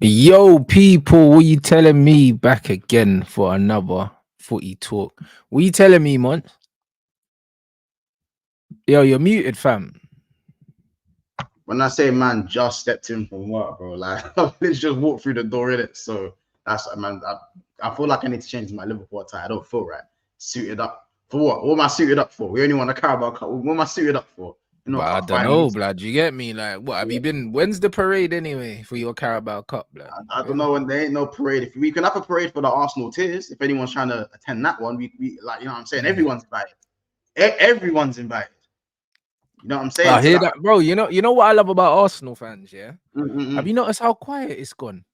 Yo, people, what you telling me back again for another footy talk? What you telling me, Monts? Yo, you're muted, fam. When I say man just stepped in from work, bro, like I just walked through the door in it. So that's man. I feel like I need to change my Liverpool attire. I don't feel right. Suited up for what? What am I suited up for? We only want a Carabao Cup. What am I suited up for? You know, But I cup don't know, finals. blood. You get me? Like, what have you been? When's the parade anyway for your Carabao Cup, blood? I don't know when there ain't no parade. If we can have a parade for the Arsenal Tears, if anyone's trying to attend that one, we like, you know what I'm saying? Everyone's invited. Everyone's invited. You know what I'm saying? I So hear that that, bro. You know what I love about Arsenal fans, yeah? Have mm-mm. you noticed how quiet it's gone?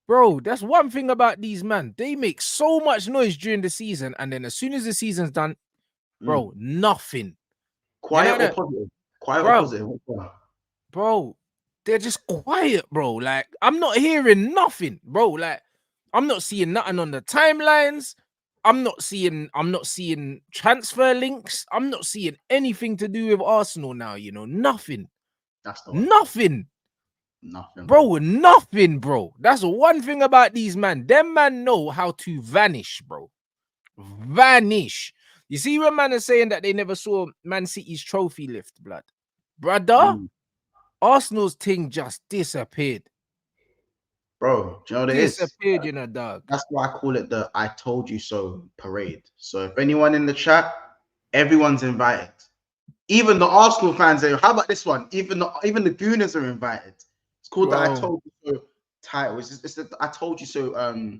Bro, that's one thing about these man. They make so much noise during the season, and then as soon as the season's done, bro, nothing. You know Quiet or that, positive? Quiet or bro. positive? Bro, they're just quiet, bro. Like, I'm not hearing nothing, bro. Like, I'm not seeing nothing on the timelines. I'm not seeing transfer links. I'm not seeing anything to do with Arsenal now, nothing. That's the one. Nothing. Nothing, bro. Bro, nothing, bro. That's one thing about these man. Them man know how to vanish, bro. Vanish. You see when man is saying that they never saw Man City's trophy lift, blood. Brother, Mm. Arsenal's thing just disappeared. Bro, do you know what it is? Disappeared, dog. That's why I call it the I told you so parade. So if anyone in the chat, everyone's invited. Even the Arsenal fans are. How about this one? Even the Gooners are invited. It's called the I Bro. told you so title. It's the I told you so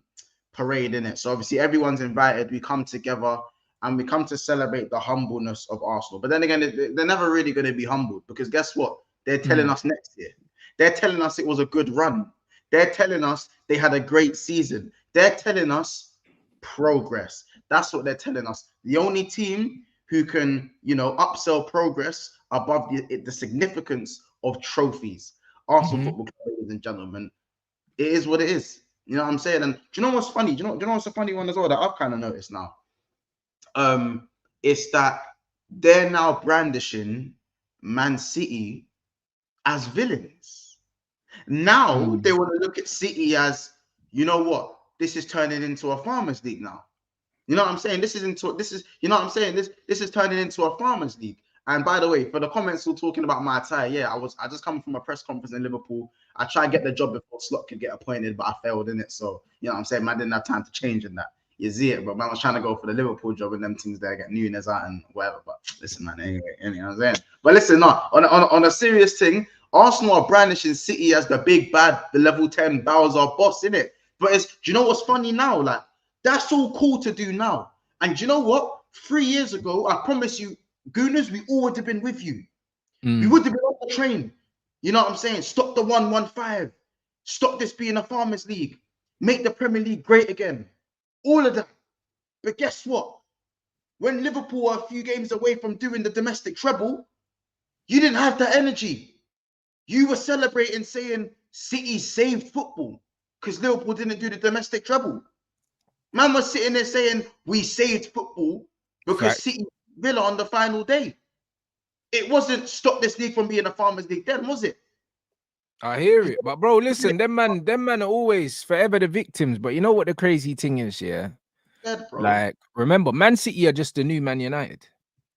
parade in it. So obviously everyone's invited. We come together and we come to celebrate the humbleness of Arsenal. But then again, they're never really going to be humbled because guess what? They're telling us next year. They're telling us it was a good run. They're telling us they had a great season. They're telling us progress. That's what they're telling us. The only team who can, upsell progress above the significance of trophies. Arsenal Mhm. Football Club, ladies and gentlemen, it is what it is. You know what I'm saying? And do you know what's funny? Do you know what's a funny one as well that I've kind of noticed now? It's that they're now brandishing Man City as villains. Now they want to look at City as, you know what? This is turning into a farmers league now. You know what I'm saying? You know what I'm saying? This is turning into a farmers league. And by the way, for the comments still talking about my attire, yeah, I just come from a press conference in Liverpool. I tried to get the job before Slot could get appointed, but I failed in it. So you know what I'm saying? Man, I didn't have time to change in that. You see it, but man was trying to go for the Liverpool job and them things there, get Nunes out and whatever. But listen, man, anyway, you know what I'm saying? But listen, no, on a serious thing, Arsenal are brandishing City as the big bad, the level 10 Bowser boss, in it. But do you know what's funny now? Like, that's all cool to do now. And do you know what? 3 years ago, I promise you, Gooners, we all would have been with you. We would have been on the train. You know what I'm saying? Stop the 115. Stop this being a farmers league. Make the Premier League great again. All of that. But guess what? When Liverpool were a few games away from doing the domestic treble, you didn't have that energy. You were celebrating saying City saved football because Liverpool didn't do the domestic treble. Man was sitting there saying we saved football because Fact. City Villa on the final day. It wasn't stop this league from being a farmers league then, was it? I hear it. But bro, listen, them man are always forever the victims. But you know what the crazy thing is, yeah? Dead, bro. Like, remember, Man City are just the new Man United.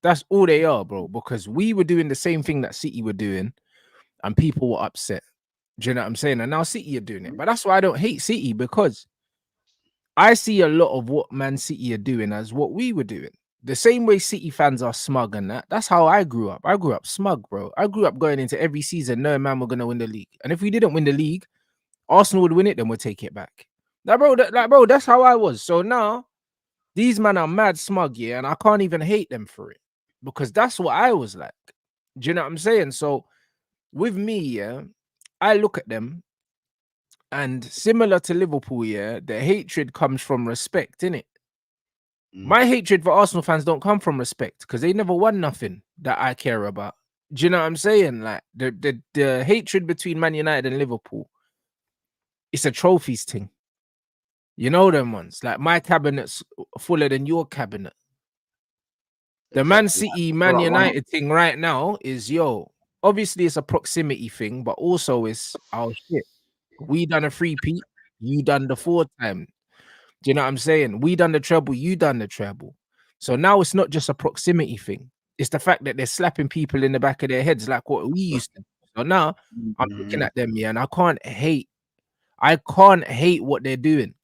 That's all they are, bro. Because we were doing the same thing that City were doing, and people were upset. Do you know what I'm saying? And now City are doing it. But that's why I don't hate City, because I see a lot of what Man City are doing as what we were doing. The same way City fans are smug and that. That's how I grew up. I grew up smug, bro. I grew up going into every season knowing, man, we're gonna win the league. And if we didn't win the league, Arsenal would win it, then we'll take it back. Bro, that's how I was. So now these men are mad smug, yeah, and I can't even hate them for it, because that's what I was like. Do you know what I'm saying? So with me, yeah, I look at them, and similar to Liverpool, yeah, the hatred comes from respect, innit? My hatred for Arsenal fans don't come from respect, because they never won nothing that I care about. Do you know what I'm saying? Like the hatred between Man United and Liverpool, it's a trophies thing. You know them ones. Like, my cabinet's fuller than your cabinet. The Man Exactly. City, All Man right, one. United thing right now is, obviously it's a proximity thing, but also it's our shit. We done a 3-peat, you done the 4-time. Do you know what I'm saying? We done the treble, you done the treble. So now it's not just a proximity thing. It's the fact that they're slapping people in the back of their heads like what we used to. So now I'm looking at them, yeah, and I can't hate what they're doing.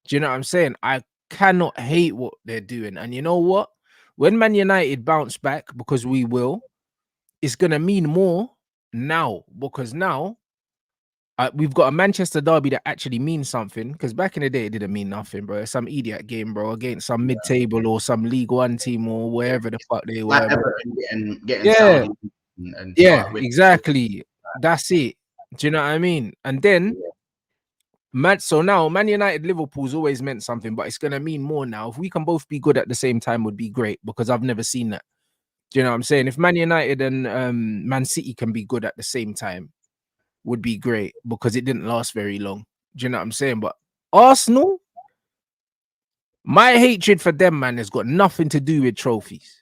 Do you know what I'm saying? I cannot hate what they're doing. And you know what? When Man United bounce back, because we will, it's gonna mean more now, because now we've got a Manchester derby that actually means something. Because back in the day, it didn't mean nothing, bro. It's some idiot game, bro, against some mid-table or some League One team or wherever the fuck they Like were. Everton getting Yeah, Saudi and exactly. That's it. Do you know what I mean? And then so now Man United Liverpool's always meant something, but it's gonna mean more now. If we can both be good at the same time, would be great, because I've never seen that. Do you know what I'm saying? If Man United and Man City can be good at the same time, would be great, because it didn't last very long. Do you know what I'm saying? But Arsenal, my hatred for them, man, has got nothing to do with trophies.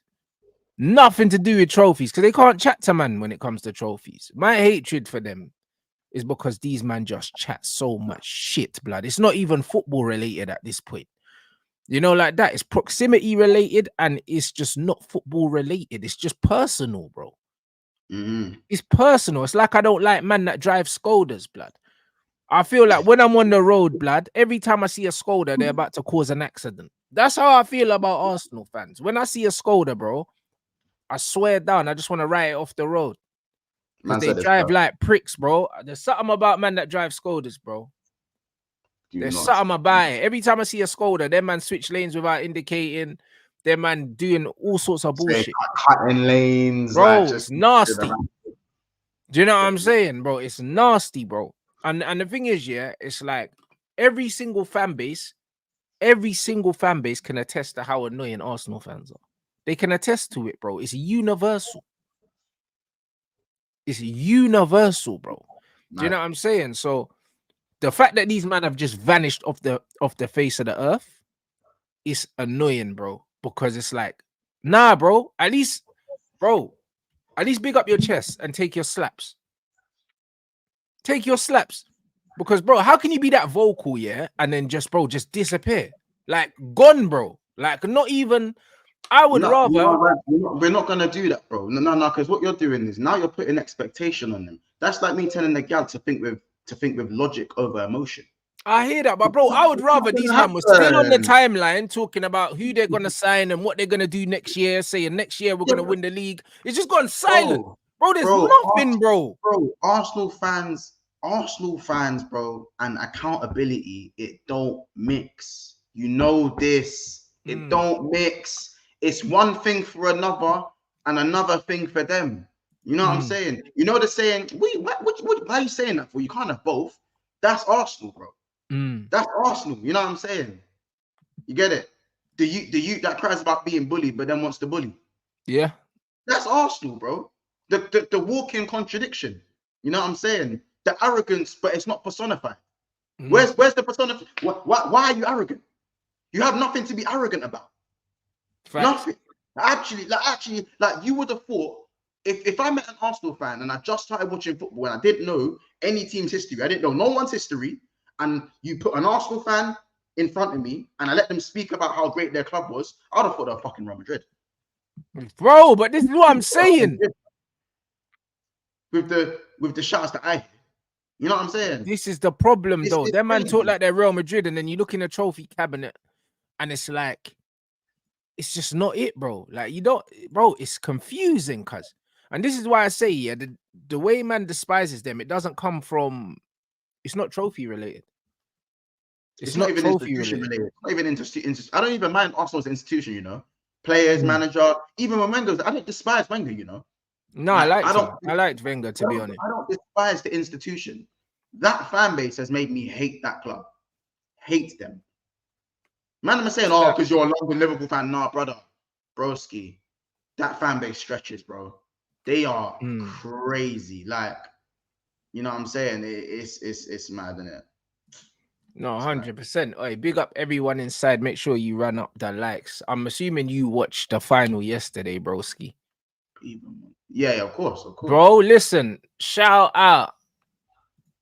Nothing to do with trophies, because they can't chat to man when it comes to trophies. My hatred for them is because these man just chat so much shit, blood. It's not even football related at this point. You know, like that. It's proximity related, and it's just not football related. It's just personal, bro. It's personal. It's like I don't like man that drive Skodas, blood. I feel like when I'm on the road, blood, every time I see a Skoda, they're about to cause an accident. That's how I feel about Arsenal fans. When I see a Skoda, bro, I swear down, I just want to write it off the road. Because they drive like pricks, bro. There's something about man that drive Skodas, bro. There's something about it. Every time I see a Skoda, them man switch lanes without indicating. Them man doing all sorts of bullshit. Cutting lanes, bro. like, It's nasty. Do you know what I'm saying, bro? It's nasty, bro. And the thing is, yeah, it's like every single fan base can attest to how annoying Arsenal fans are. They can attest to it, bro. It's universal. It's universal, bro. Do you know what I'm saying? So the fact that these men have just vanished off the face of the earth is annoying, bro. Because it's like, nah, bro. At least big up your chest and take your slaps. Take your slaps. Because, bro, how can you be that vocal, yeah, and then just disappear? Like, gone, bro. Like, not even... I would rather... We're not going to do that, bro. No, because what you're doing is now you're putting expectation on them. That's like me telling the gal to think with logic over emotion. I hear that, but bro, I would rather these men were still on the timeline talking about who they're gonna sign and what they're gonna do next year, saying next year we're gonna win the league. It's just gone silent, bro. There's nothing, bro. Bro, Arsenal fans, bro, and accountability, it don't mix. You know this. It don't mix. It's one thing for another and another thing for them. You know what I'm saying? You know the saying, why are you saying that for? You can't have both. That's Arsenal, bro. That's Arsenal. You know what I'm saying? You get it? The youth that cries about being bullied but then wants to bully. Yeah. That's Arsenal, bro. The walking contradiction. You know what I'm saying? The arrogance, but it's not personified. Where's the personification? Why are you arrogant? You have nothing to be arrogant about. Facts. Nothing. Actually, you would have thought if I met an Arsenal fan and I just started watching football and I didn't know any team's history, I didn't know no one's history, and you put an Arsenal fan in front of me and I let them speak about how great their club was, I'd have thought they're fucking Real Madrid. Bro, but this is what I'm saying. With the shots that I hear. You know what I'm saying? This is the problem, though. Them man talk like they're Real Madrid, and then you look in the trophy cabinet and it's like, it's just not it, bro. Like, you don't, bro, it's confusing, cuz. And this is why I say, yeah, the way man despises them, it doesn't come from, it's not trophy related. It's not even trophy related. It's not even I don't even mind Arsenal's institution, you know. Players, manager, even when Wenger's, I don't despise Wenger, you know. No, like, I liked Wenger, to be honest. I don't despise the institution. That fan base has made me hate that club. Hate them. Man, I'm saying, oh, because you're a London Liverpool fan. Nah, brother. Broski. That fan base stretches, bro. They are crazy. Like, you know what I'm saying? It's mad, isn't it? No, 100%. Hey, big up everyone inside. Make sure you run up the likes. I'm assuming you watched the final yesterday, broski. Yeah, of course. Bro, listen. Shout out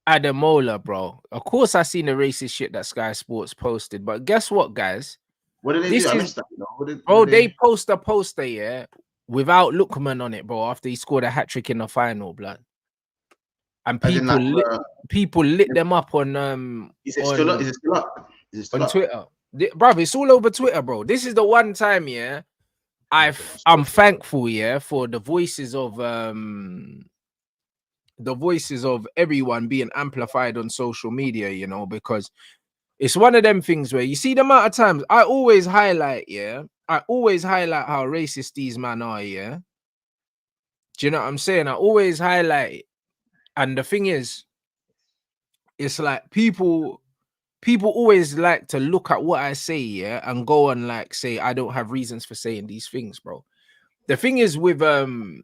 Ademola, bro. Of course, I seen the racist shit that Sky Sports posted, but guess what, guys? What did they do? This I is, missed that. You know? What bro. did They they? post a poster, yeah, without Lookman on it, bro. After he scored a hat trick in the final, blood, and As in, like, people lit them up on is it still up? Is it still up? Is it still on up? Twitter, bro. It's all over Twitter, bro. This is the one time, yeah. I'm thankful, yeah, for the voices of everyone being amplified on social media, you know, because it's one of them things where you see the amount of times I always highlight how racist these men are, yeah. Do you know what I'm saying? I always highlight it. And the thing is, it's like people always like to look at what I say, yeah, and go and like say I don't have reasons for saying these things, bro. The thing is with the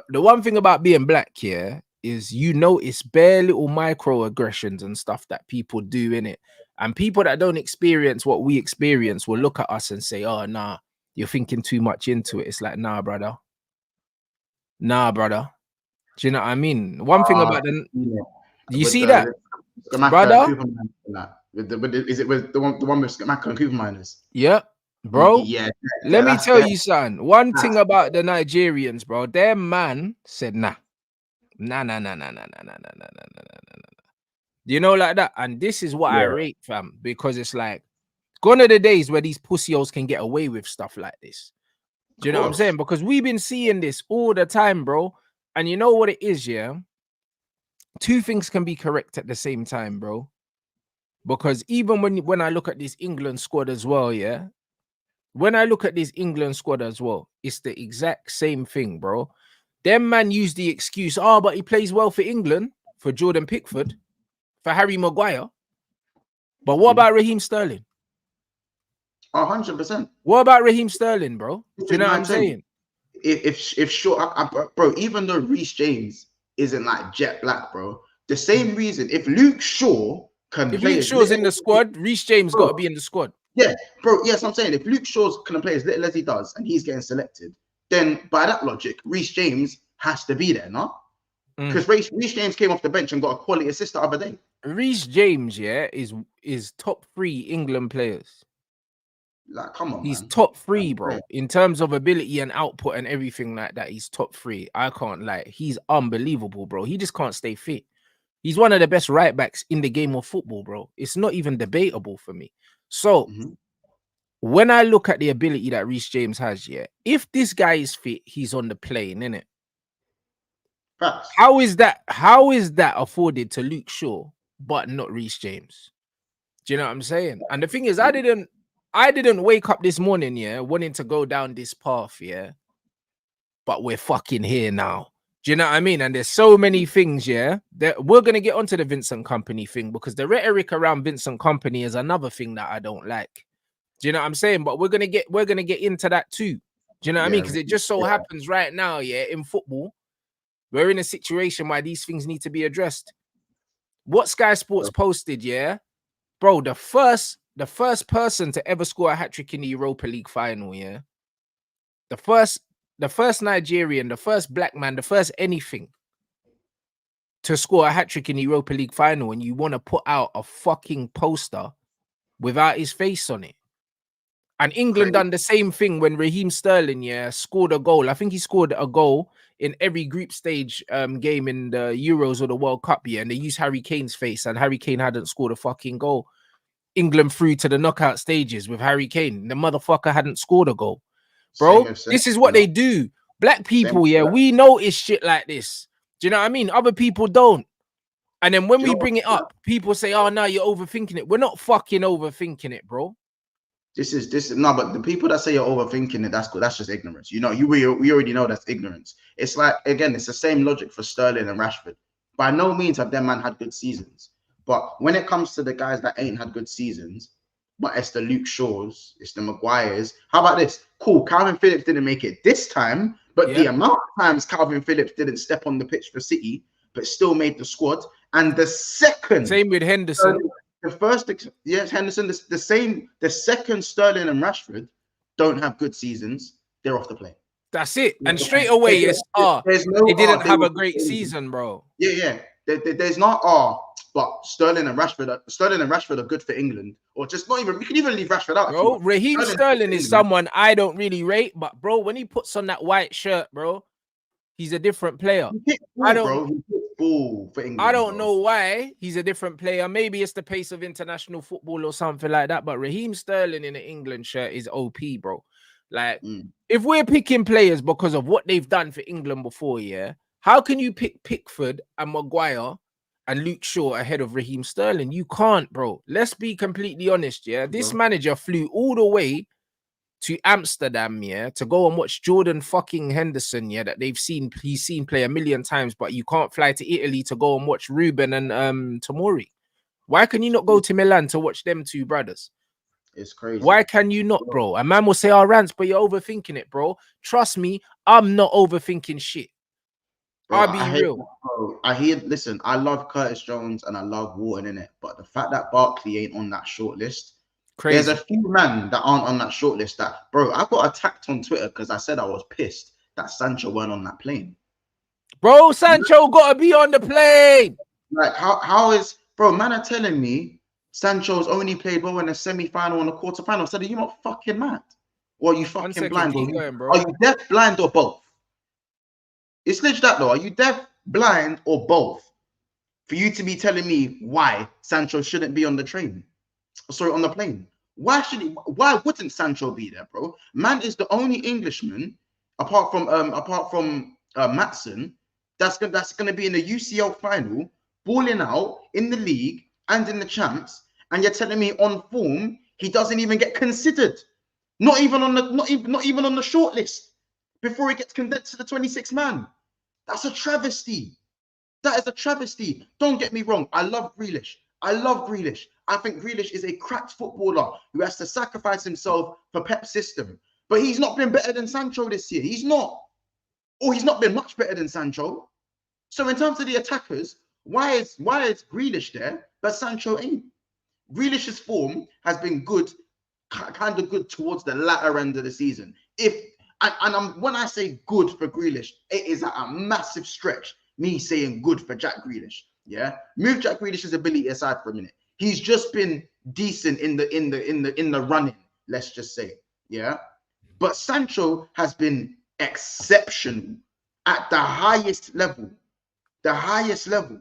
one thing about being black here is you notice bare little microaggressions and stuff that people do in it, and people that don't experience what we experience will look at us and say, "Oh, nah, you're thinking too much into it." It's like, nah, brother. Do you know what I mean? One thing about the, do you see that, brother? Is it with the one with Scamaca and Cooper miners? Yeah, bro. Yeah. Let me tell you something. One thing about the Nigerians, bro, their man said, nah. You know, like that. And this is what I rate, fam, because it's like gone are the days where these pussios can get away with stuff like this. Do you know what I'm saying? Because we've been seeing this all the time, bro. And you know what it is, yeah? Two things can be correct at the same time, bro. Because even when I look at this England squad as well, yeah, when I look at this England squad as well, it's the exact same thing, bro. Them man use the excuse, oh, but he plays well for England, for Jordan Pickford, for Harry Maguire. But what about Raheem Sterling? 100%. What about Raheem Sterling, bro? Do you know what I'm saying? If Shaw, bro, even though Reece James isn't like jet black, bro, the same reason, if Luke Shaw can play, Luke Shaw's in the squad, Reece James got to be in the squad. Yeah, bro. Yes, I'm saying if Luke Shaw's can play as little as he does and he's getting selected, then by that logic, Reece James has to be there, no? Because Reece James came off the bench and got a quality assist the other day. Reece James, yeah, is top 3 England players. Like, come on, he's man. top 3, bro. In terms of ability and output and everything like that, he's top 3. I can't lie. He's unbelievable, bro. He just can't stay fit. He's one of the best right backs in the game of football, bro. It's not even debatable for me. So when I look at the ability that Reece James has, yeah, if this guy is fit, he's on the plane, innit? How is that afforded to Luke Shaw, but not Reece James? Do you know what I'm saying? And the thing is, I didn't wake up this morning, yeah, wanting to go down this path, yeah. But we're fucking here now. Do you know what I mean? And there's so many things, yeah, that we're gonna get onto the Vincent Kompany thing, because the rhetoric around Vincent Kompany is another thing that I don't like. Do you know what I'm saying? But we're gonna get into that too. Do you know what I mean? Because it just so happens right now, yeah, in football, we're in a situation where these things need to be addressed. What Sky Sports posted, yeah, bro, the first person to ever score a hat-trick in the Europa League final, yeah, the first Nigerian, the first black man, the first anything to score a hat-trick in the Europa League final, and you want to put out a fucking poster without his face on it. And England done the same thing when Raheem Sterling, yeah, scored a goal. I think he scored a goal in every group stage game in the Euros or the World Cup, yeah, and they used Harry Kane's face, and Harry Kane hadn't scored a fucking goal. England through to the knockout stages with Harry Kane. The motherfucker hadn't scored a goal. Bro, this is what they do. Black people, yeah, we notice shit like this. Do you know what I mean? Other people don't. And then when we bring it up, people say, oh, no, you're overthinking it. We're not fucking overthinking it, bro. This is no, but the people that say you're overthinking it, that's good. That's just ignorance. You know, we already know that's ignorance. It's like, again, it's the same logic for Sterling and Rashford. By no means have them man had good seasons. But when it comes to the guys that ain't had good seasons, but it's the Luke Shaws, it's the Maguires. How about this? Cool, Calvin Phillips didn't make it this time, but the amount of times Calvin Phillips didn't step on the pitch for City, but still made the squad. And the second, same with Henderson. The first, yes, Henderson, the same. The second, Sterling and Rashford don't have good seasons. They're off the plane. That's it. And straight away, it's they didn't have a great season, bro. Yeah. There's not but Sterling and Rashford are good for England, or just not even. We can even leave Rashford out. Bro, Raheem Sterling is someone I don't really rate, but bro, when he puts on that white shirt, bro, he's a different player. I don't for England, I don't know why he's a different player. Maybe it's the pace of international football or something like that. But Raheem Sterling in an England shirt is OP, bro. Like, if we're picking players because of what they've done for England before, yeah, how can you pick Pickford and Maguire and Luke Shaw ahead of Raheem Sterling? You can't, bro. Let's be completely honest, yeah. This manager flew all the way to Amsterdam, yeah, to go and watch Jordan fucking Henderson, yeah, that he's seen play a million times, but you can't fly to Italy to go and watch Ruben and Tomori. Why can you not go to Milan to watch them two brothers? It's crazy. Why can you not, bro? A man will say, "Oh, Rants, but you're overthinking it, bro." Trust me, I'm not overthinking shit. Bro, I'll be real. Listen, I love Curtis Jones and I love Wharton in it, but the fact that Barkley ain't on that short list. Crazy. There's a few men that aren't on that short list that, bro, I got attacked on Twitter because I said I was pissed that Sancho weren't on that plane. Bro, Sancho got to be on the plane. Like, how is, bro, man are telling me Sancho's only played well in a semi-final and a quarter-final. So are you not fucking mad? Or are you fucking blind? Are you deaf, blind, or both? It's literally that, though. Are you deaf, blind, or both? For you to be telling me why Sancho shouldn't be on the train. Sorry, on the plane. Why wouldn't Sancho be there, bro? Man is the only Englishman, apart from Matson, that's gonna be in the UCL final, balling out in the league and in the champs, and you're telling me on form he doesn't even get considered, not even on the short list before he gets condensed to the 26 man. That's a travesty. That is a travesty. Don't get me wrong. I love Grealish. I think Grealish is a cracked footballer who has to sacrifice himself for Pep's system. But he's not been better than Sancho this year. He's not. Or he's not been much better than Sancho. So in terms of the attackers, why is Grealish there, but Sancho ain't? Grealish's form has been good, kind of good towards the latter end of the season. When I say good for Grealish, it is a massive stretch. Me saying good for Jack Grealish. Yeah, move Jack Grealish's ability aside for a minute. He's just been decent in the running. Let's just say, yeah. But Sancho has been exceptional at the highest level. The highest level.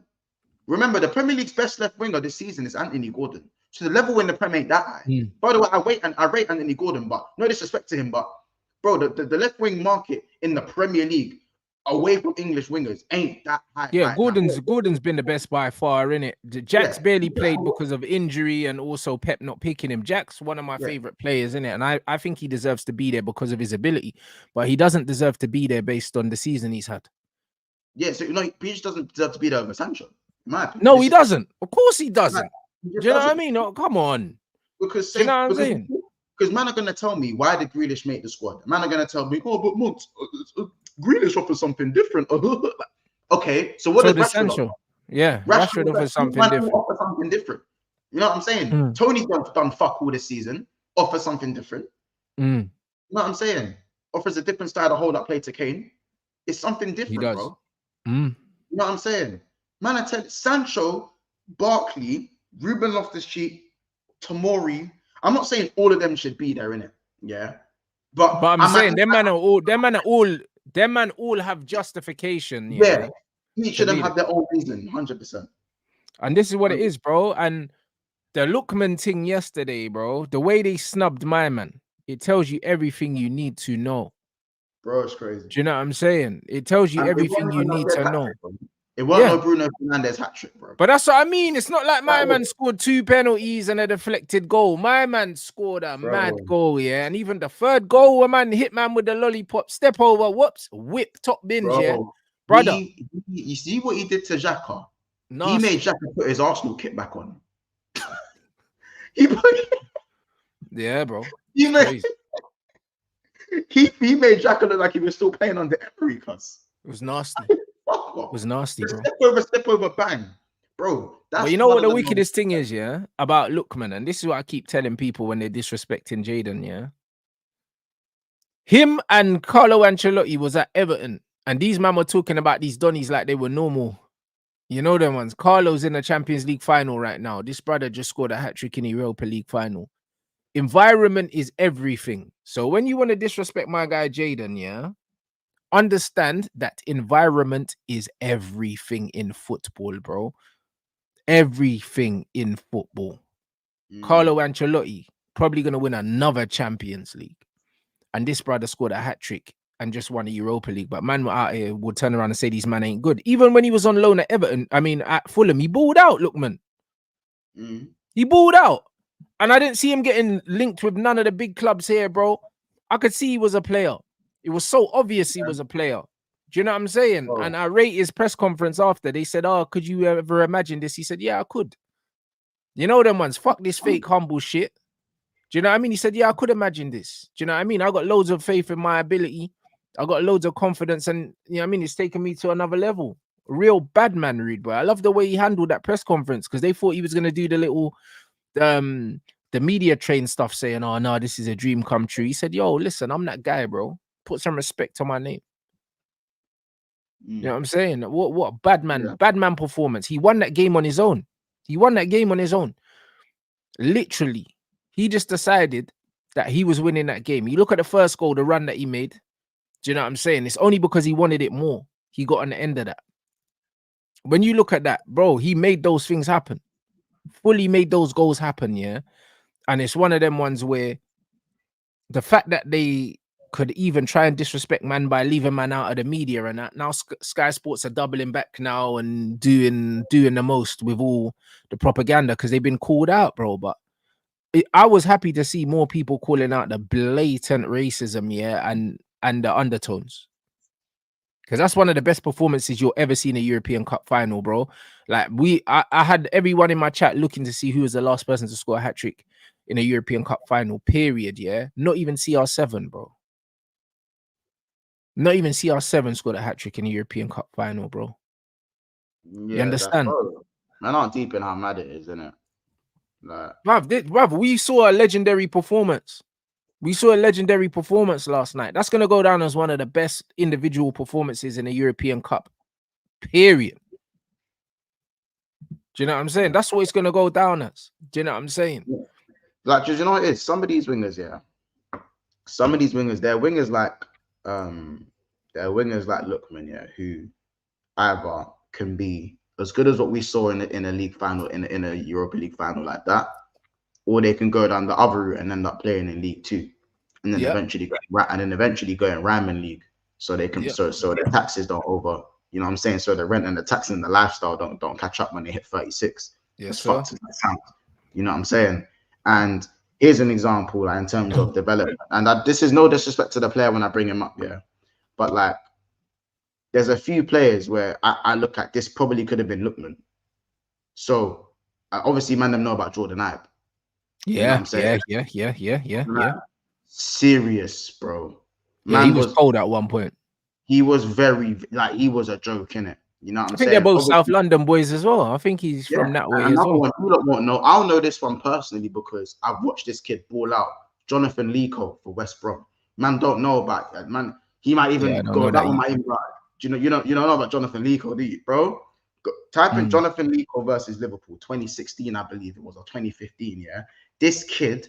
Remember, the Premier League's best left winger this season is Anthony Gordon. So the level in the Premier ain't that high. By the way, I rate Anthony Gordon, but no disrespect to him, but bro, the left wing market in the Premier League away from English wingers ain't that high. Yeah, Gordon's been the best by far, innit? Jack's barely played because of injury and also Pep not picking him. Jack's one of my favorite players, innit? And I think he deserves to be there because of his ability, but he doesn't deserve to be there based on the season he's had. Yeah, so he just doesn't deserve to be there over Sancho. No, he doesn't. Of course he doesn't. Do you know what I mean? No, come on. Because you know what I'm saying? Because man are gonna tell me why did Grealish make the squad? Man are gonna tell me, oh, but Monts, Grealish offers something different. Okay, so what does Sancho? Yeah, Rashford offers something different. Offer something different. You know what I'm saying? Tony's done fuck all this season. Offer something different. You know what I'm saying? Offers a different style of hold up play to Kane. It's something different, bro. You know what I'm saying? Man, I tell you, Sancho, Barkley, Ruben Loftus-Cheek, Tomori. I'm not saying all of them should be there, innit? Yeah. But I'm saying them man all have justification. Yeah. Each of them have their own reason, 100%. And this is what it is, bro. And the Lookman thing yesterday, bro, the way they snubbed my man, it tells you everything you need to know. Bro, it's crazy. Do you know what I'm saying? It tells you everything you need to know. It wasn't no Bruno Fernandes hat trick, bro. But that's what I mean. It's not like my man scored 2 penalties and a deflected goal. My man scored a mad goal, yeah. And even the third goal, a man hit man with the lollipop, step over, whoops, whip, top binge, yeah. Brother. You see what he did to Xhaka? He made Xhaka put his Arsenal kit back on. Yeah, bro. He made Xhaka look like he was still playing under Emery, cuz. It was nasty. It was nasty, bro. Step over, bang. Bro, that's but you know what the wickedest thing is, yeah, about Lookman, and this is what I keep telling people when they're disrespecting Jadon, yeah. Him and Carlo Ancelotti was at Everton, and these men were talking about these Donnies like they were normal. You know them ones. Carlo's in the Champions League final right now. This brother just scored a hat-trick in the Europa League final. Environment is everything. So when you want to disrespect my guy Jaden, yeah, understand that environment is everything in football, bro. Everything in football. Carlo Ancelotti probably going to win another Champions League. And this brother scored a hat-trick and just won a Europa League. But man out here would turn around and say these man ain't good. Even when he was on loan at Everton, I mean, at Fulham, he balled out, Lookman. He balled out. And I didn't see him getting linked with none of the big clubs here, bro. I could see he was a player. It was so obvious he was a player. Do you know what I'm saying? Oh. And I rate his press conference after. They said, oh, could you ever imagine this? He said, yeah, I could. You know them ones, fuck this fake humble shit. Do you know what I mean? He said, yeah, I could imagine this. Do you know what I mean? I got loads of faith in my ability. I got loads of confidence. And, you know what I mean? It's taken me to another level. Real bad man, Reed, boy. I love the way he handled that press conference because they thought he was going to do the little, the media train stuff saying, oh, no, this is a dream come true. He said, yo, listen, I'm that guy, bro. Put some respect on my name. You know what I'm saying? What bad man performance. He won that game on his own. He won that game on his own. Literally. He just decided that he was winning that game. You look at the first goal, the run that he made. Do you know what I'm saying? It's only because he wanted it more. He got on the end of that. When you look at that, bro, he made those things happen. Fully made those goals happen, yeah? And it's one of them ones where the fact that they could even try and disrespect man by leaving man out of the media and that. Now Sky Sports are doubling back now and doing the most with all the propaganda because they've been called out, bro. But I was happy to see more people calling out the blatant racism, yeah, and the undertones. Because that's one of the best performances you'll ever see in a European Cup final, bro. Like I had everyone in my chat looking to see who was the last person to score a hat-trick in a European Cup final, period, yeah? Not even CR7, bro. Not even CR7 scored a hat-trick in a European Cup final, bro. Yeah, you understand? Man, aren't deep in how mad it is, isn't it? Like, bruv, we saw a legendary performance. We saw a legendary performance last night. That's going to go down as one of the best individual performances in a European Cup, period. Do you know what I'm saying? That's what it's going to go down as. Do you know what I'm saying? Yeah. Like, do you know what it is? Some of these wingers, yeah. Some of these wingers, they're wingers like Lookman, yeah, who either can be as good as what we saw in a league final, in a Europa League final like that, or they can go down the other route and end up playing in League Two, and then eventually go in Ryman League, so they can so the taxes don't over. You know what I'm saying? So the rent and the tax and the lifestyle don't catch up when they hit 36. Yes, sir. You know what I'm saying? And here's an example, like, in terms of development. And this is no disrespect to the player when I bring him up, yeah. But like, there's a few players where I look at this probably could have been Lookman. So obviously, man, them know about Jordan Ibe. You know what I'm saying? Yeah. Serious, bro. Man, he was cold at one point. He was he was a joke, innit? You know what I'm saying? I think they're both South London boys as well. I think he's from that way as well. One, you don't want to know. I'll know this one personally because I've watched this kid ball out. Jonathan Leaco for West Brom. Man, don't know about that. Man, he might even go. That one might even. You don't know about Jonathan Leaco, do you, bro? Type in Jonathan Leaco versus Liverpool, 2016, I believe it was, or 2015. Yeah, this kid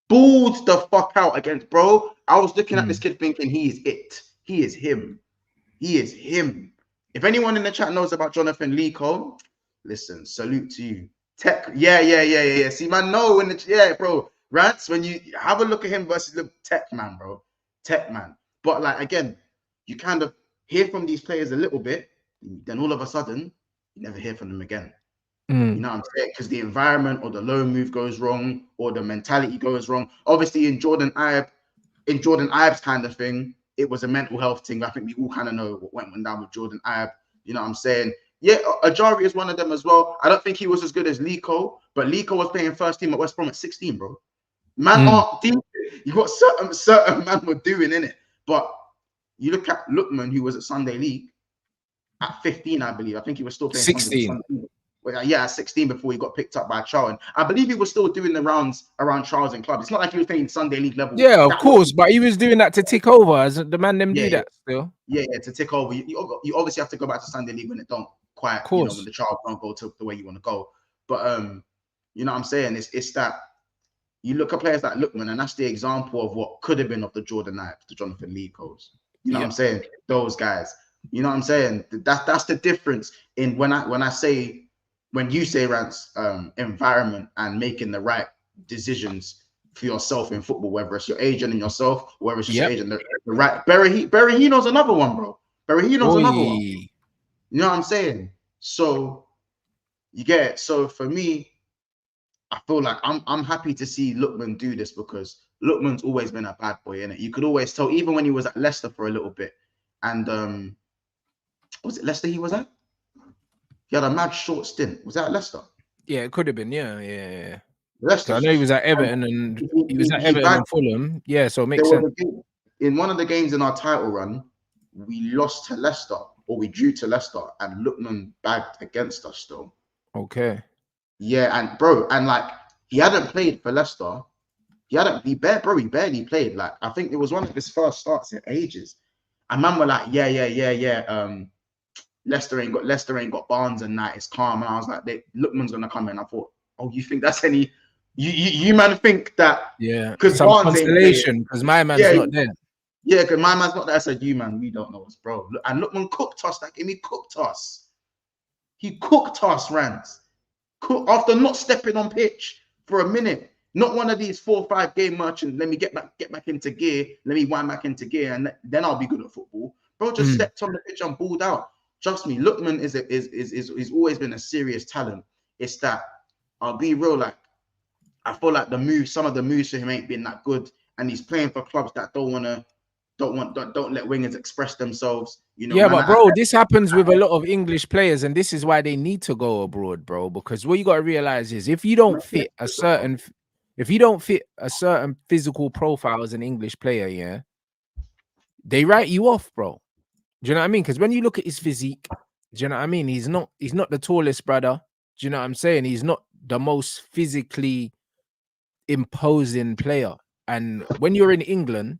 balled the fuck out against, bro. I was looking at this kid thinking he is it. He is him. He is him. If anyone in the chat knows about Jonathan Leaco, listen, salute to you. Tech, yeah. See, man, no, bro. Rants, when you have a look at him versus the Tech man, bro. Tech man. But like, again, you kind of hear from these players a little bit, then all of a sudden, you never hear from them again. You know what I'm saying? Because the environment or the loan move goes wrong, or the mentality goes wrong. Obviously, in Jordan Ibe's kind of thing, it was a mental health thing. I think we all kind of know what went down with Jordan Ibe. You know what I'm saying? Yeah, Ajari is one of them as well. I don't think he was as good as Leaco, but Leaco was playing first team at West Brom at 16, bro. Man, aren't deep. You got certain man were doing in it. But you look at Lookman, who was at Sunday League at 15, I believe. I think he was still playing 16. At 16 before he got picked up by Charles. And I believe he was still doing the rounds around Charles and club. It's not like he was playing Sunday League level. Yeah, of course, but he was doing that to tick over, as the man them do that still. Yeah, to tick over. You obviously have to go back to Sunday League when it don't quite, Of you know, when course. the child don't go to the way you want to go. But you know what I'm saying? It's that you look at players like Lookman, and that's the example of what could have been of the Jordan Knights, the Jonathan Leacos. You know what I'm saying? Those guys. You know what I'm saying? That's the difference in when you say Rants, environment and making the right decisions for yourself in football, whether it's your agent and yourself, or whether it's just your agent, the right. Berahino's another one, bro. Berahino's another one. You know what I'm saying? So you get it. So for me, I feel like I'm happy to see Lookman do this, because Lookman's always been a bad boy, innit? You could always tell, even when he was at Leicester for a little bit, and was it Leicester he was at? He had a mad short stint. Was that at Leicester? Yeah, it could have been. Yeah. Leicester. I know he was at Everton and he was at Everton and Fulham. Yeah, so it makes sense. In one of the games in our title run, we lost to Leicester, or we drew to Leicester, and Lookman bagged against us still. Okay. Yeah, and bro, and like he hadn't played for Leicester. He barely played. Like, I think it was one of his first starts in ages. And man were like, yeah. Leicester ain't got Barnes and that. It's calm. And I was like, Lookman's gonna come in. I thought, oh, you think that's any? You man think that? Yeah, because some Barnes constellation, because my man's not there. Yeah, because my man's not there. I said, you man, we don't know us, bro. And Lookman cooked us. Like, he cooked us. He cooked us, Rants. After not stepping on pitch for a minute. Not one of these 4 or 5 game merchants. Let me get back into gear. Let me wind back into gear, and then I'll be good at football. Bro just stepped on the pitch and balled out. Trust me, Lookman is always been a serious talent. It's that, I'll be real, like, I feel like some of the moves for him ain't been that good, and he's playing for clubs that don't let wingers express themselves. You know. Yeah, but bro, this happens with a lot of English players, and this is why they need to go abroad, bro. Because what you got to realize is, if you don't fit a certain physical profile as an English player, yeah, they write you off, bro. Do you know what I mean? Because when you look at his physique, do you know what I mean? He's not the tallest brother. Do you know what I'm saying? He's not the most physically imposing player. And when you're in England,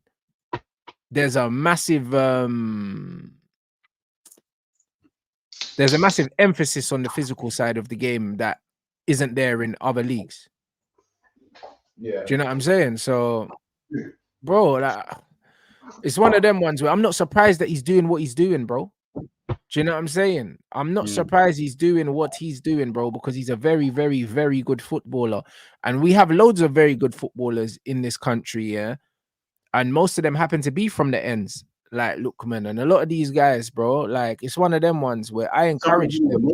there's a massive emphasis on the physical side of the game that isn't there in other leagues. Yeah. Do you know what I'm saying? So, bro, like, it's one of them ones where I'm not surprised that he's doing what he's doing, bro. Do you know what I'm saying? I'm not surprised he's doing what he's doing, bro, because he's a very, very, very good footballer. And we have loads of very good footballers in this country, yeah? And most of them happen to be from the ends, like Lookman. And a lot of these guys, bro, like, it's one of them ones where I encourage them.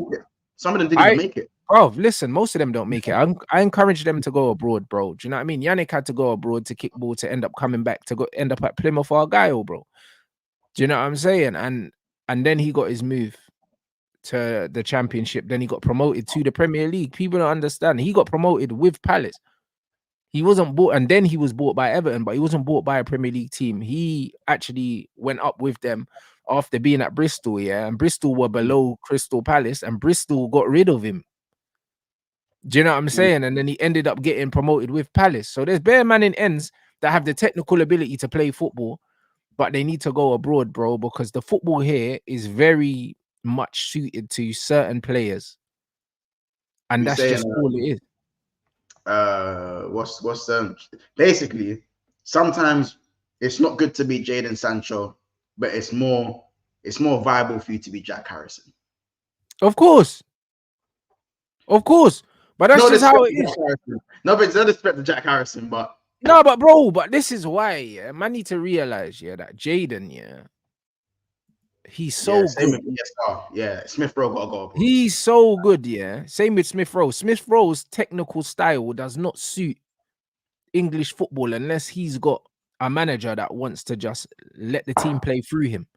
Some of them didn't even make it. Bro, listen, most of them don't make it. I encourage them to go abroad, bro. Do you know what I mean? Yannick had to go abroad to kick ball to end up coming back to end up at Plymouth or Argyle, bro. Do you know what I'm saying? And then he got his move to the Championship. Then he got promoted to the Premier League. People don't understand. He got promoted with Palace. He wasn't bought, and then he was bought by Everton, but he wasn't bought by a Premier League team. He actually went up with them after being at Bristol, yeah. And Bristol were below Crystal Palace, and Bristol got rid of him. Do you know what I'm saying? And then he ended up getting promoted with Palace. So there's bare man in ends that have the technical ability to play football, but they need to go abroad, bro, because the football here is very much suited to certain players. And that's just all it is. Basically, sometimes it's not good to be Jadon Sancho, but it's more viable for you to be Jack Harrison. Of course. But that's just how it is. No, but it's no disrespect to Jack Harrison, but no, but bro, but this is why, yeah, man need to realize, yeah, that Jadon, yeah, he's so good. Yeah, Smith Rowe got to go. He's so good, yeah. Same with Smith Rowe. Smith Rowe's technical style does not suit English football unless he's got a manager that wants to just let the team play through him,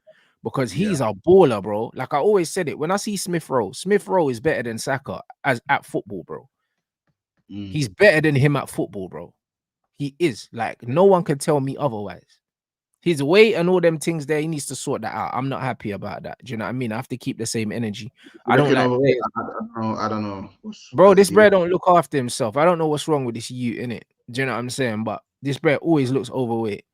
because he's a baller, bro. Like I always said it, when I see Smith Rowe is better than Saka at football, bro. He's better than him at football, bro. He is. Like, no one can tell me otherwise. His weight and all them things there, he needs to sort that out. I'm not happy about that. Do you know what I mean? I have to keep the same energy. I don't know. Bro, this bro don't look after himself. I don't know what's wrong with this youth, innit? Do you know what I'm saying? But this bro always looks overweight.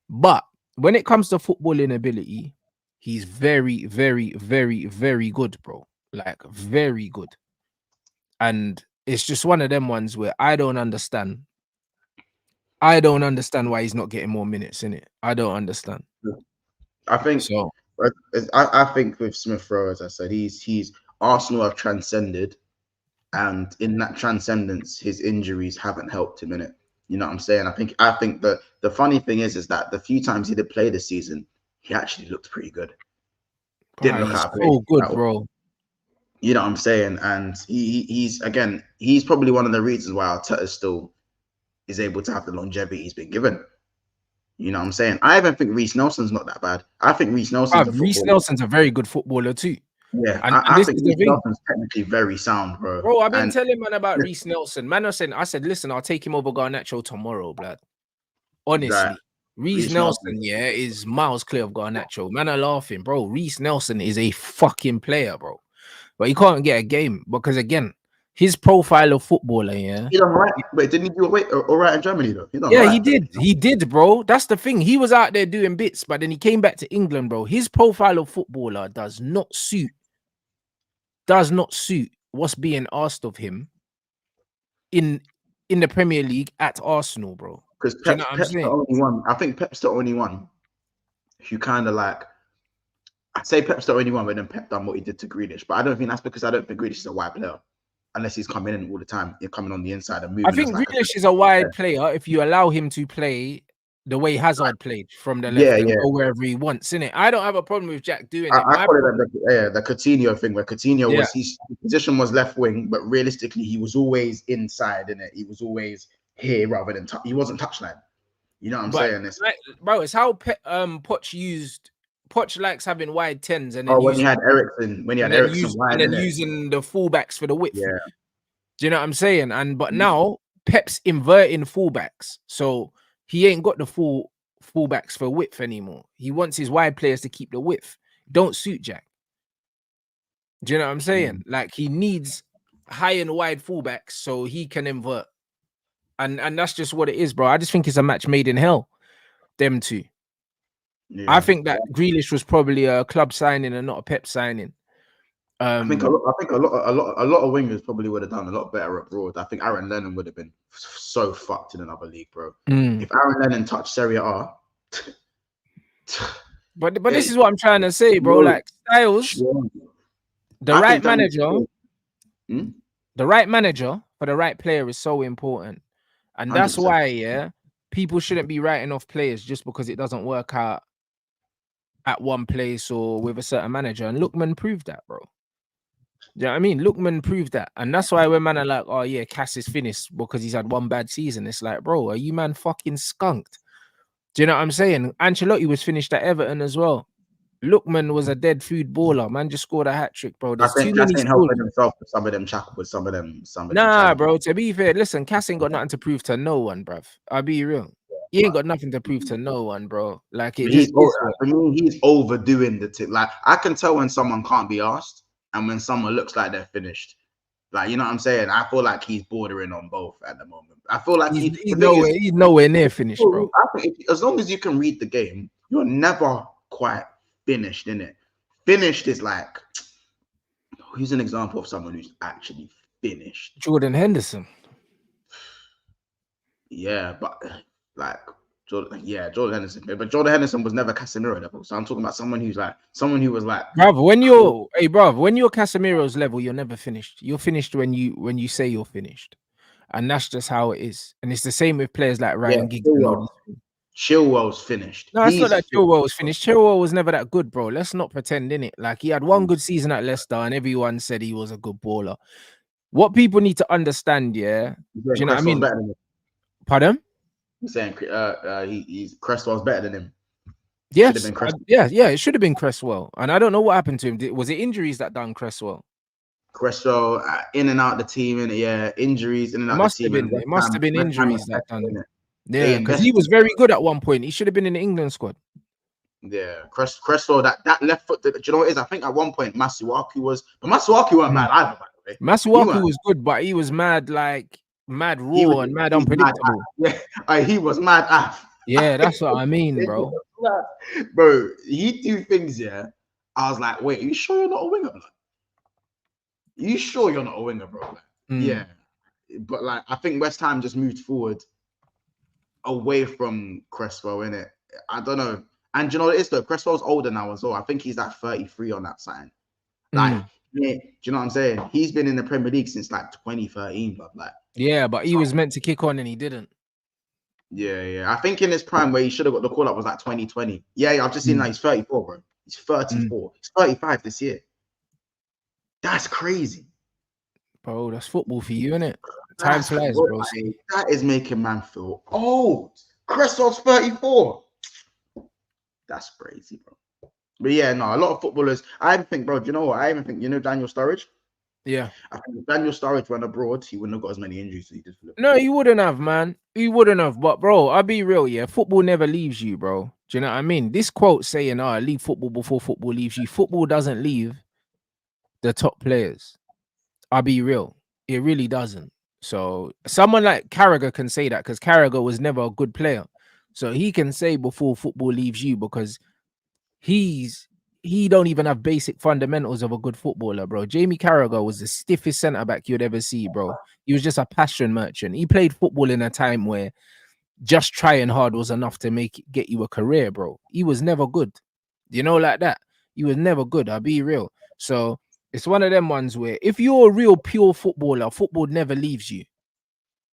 But when it comes to footballing ability, he's very, very, very, very good, bro. like very good. And it's just one of them ones where I don't understand. I don't understand why he's not getting more minutes in it. I don't understand. I think So I think with Smith Rowe, as I said, he's Arsenal have transcended, and in that transcendence, his injuries haven't helped him in it. You know what I'm saying? I think that the funny thing is that the few times he did play this season, he actually looked pretty good. Didn't look he's out of so place good, at all. bro. You know what I'm saying? And he's probably one of the reasons why Arteta still is able to have the longevity he's been given. You know what I'm saying? I even think Reece Nelson's not that bad. I think Reece Nelson's a Reece footballer. Nelson's a very good footballer too. Yeah, And I this think is the Reece thing, Nelson's technically very sound, bro. bro. I've been And telling man about Reece Nelson. Man, I said, listen, I'll take him over Garnacho tomorrow, blood. Honestly, Reece Nelson, yeah, is miles clear of Garnacho. Man are laughing, bro. Reece Nelson is a fucking player, bro. But he can't get a game because again, his profile of footballer, yeah. He done right. Wait, didn't he do all right in Germany though? Yeah, right, he did. He did, bro. That's the thing. He was out there doing bits, but then he came back to England, bro. His profile of footballer does not suit what's being asked of him in the Premier League at Arsenal, bro. Because Do you know what I'm saying? the only one. I think Pep's the only one who kind of like. I'd say Pep's the only one, but then Pep done what he did to Grealish. But I don't think that's because I don't think Grealish is a wide player, unless he's coming in all the time. You're coming on the inside and moving. I think Grealish is a wide player if you allow him to play the way Hazard played from the left and go wherever he wants, innit? I don't have a problem with Jack doing it. I call it the Coutinho thing, where Coutinho was his position was left wing, but realistically he was always inside, innit? He was always here rather than he wasn't touchline. You know what I'm saying? It's like, bro, it's how Poch used. Poch likes having wide tens and then when he had Eriksen, wide, and then using the fullbacks for the width. Yeah. Do you know what I'm saying? But now Pep's inverting fullbacks, so he ain't got the fullbacks for width anymore. He wants his wide players to keep the width. Don't suit Jack. Do you know what I'm saying? Like he needs high and wide fullbacks so he can invert. And that's just what it is, bro. I just think it's a match made in hell. Them two. Yeah. I think that Grealish was probably a club signing and not a Pep signing. I think a lot of wingers probably would have done a lot better abroad. I think Aaron Lennon would have been so fucked in another league, bro. If Aaron Lennon touched Serie A, but this is what I'm trying to say, bro. Like Styles, the right manager for the right player is so important, and that's 100%. Why people shouldn't be writing off players just because it doesn't work out at one place or with a certain manager. And Lookman proved that, bro. Do you know what I mean? Lookman proved that. And that's why when man are like, oh yeah, Cass is finished because he's had one bad season. It's like, bro, are you man fucking skunked? Do you know what I'm saying? Ancelotti was finished at Everton as well. Lookman was a dead food baller. Man just scored a hat-trick, bro. There's too many helping himself with some of them. Nah, bro, to be fair, listen, Cass ain't got nothing to prove to no one, bruv. I'll be real. He ain't got nothing to prove to no one, bro. Like he's overdoing the thing. Like I can tell when someone can't be asked and when someone looks like they're finished. Like, you know what I'm saying? I feel like he's bordering on both at the moment. I feel like he's nowhere near finished, bro. I think as long as you can read the game, you're never quite finished, innit? Finished is like, who's an example of someone who's actually finished? Jordan Henderson. Yeah, but like Jordan Henderson. But Jordan Henderson was never Casemiro level. So I'm talking about someone who was like, brother, when you're Casemiro's level, you're never finished. You're finished when you say you're finished. And that's just how it is. And it's the same with players like Ryan Giggs. Chilwell's finished. No, it's not that Chilwell was finished. Chilwell was never that good, bro. Let's not pretend, innit? Like he had one good season at Leicester and everyone said he was a good baller. What people need to understand, do you know what I mean? Pardon? He's saying Cresswell's better than him. Yes, it should have been Cresswell. And I don't know what happened to him. Was it injuries that done Cresswell? Cresswell in and out the team, and injuries in and out the team. It must have been injuries that done it. Yeah, because he was very good at one point. He should have been in the England squad. Yeah, Cresswell, that left foot. Do you know what it is? I think at one point Masuaku weren't mad either, by the way. Masuaku was good, but he was mad raw and mad unpredictable. He was mad. Yeah, that's what I mean, bro. Bro, he do things. I was like, wait, are you sure you're not a winger? You sure you're not a winger, bro? Like, yeah, but like I think West Ham just moved forward away from Cresswell, innit? I don't know. And do you know what it is though? Cresswell's older now as well. I think he's like 33 on that sign. Like, yeah, do you know what I'm saying? He's been in the Premier League since like 2013, but like, yeah, but he was meant to kick on and he didn't. Yeah. I think in his prime where he should have got the call up was like 2020. Yeah, I've just seen that he's 34, bro. He's 34. He's 35 this year. That's crazy. Bro, that's football for you, innit? Time flies, bro. That is making man feel old. Cresswell's 34. That's crazy, bro. But yeah, no, a lot of footballers. I even think, bro, do you know what? I even think, you know, Daniel Sturridge? Yeah. I think if Daniel Sturridge went abroad, he wouldn't have got as many injuries as he did. No, he wouldn't have, man. He wouldn't have. But, bro, I'll be real, yeah. Football never leaves you, bro. Do you know what I mean? This quote saying, leave football before football leaves you. Football doesn't leave the top players. I'll be real. It really doesn't. So someone like Carragher can say that because Carragher was never a good player. So he can say before football leaves you because he don't even have basic fundamentals of a good footballer, bro. Jamie Carragher was the stiffest centre-back you'd ever see, bro. He was just a passion merchant. He played football in a time where just trying hard was enough to get you a career, bro. He was never good. You know, like that. He was never good. I'll be real. So it's one of them ones where if you're a real pure footballer, football never leaves you.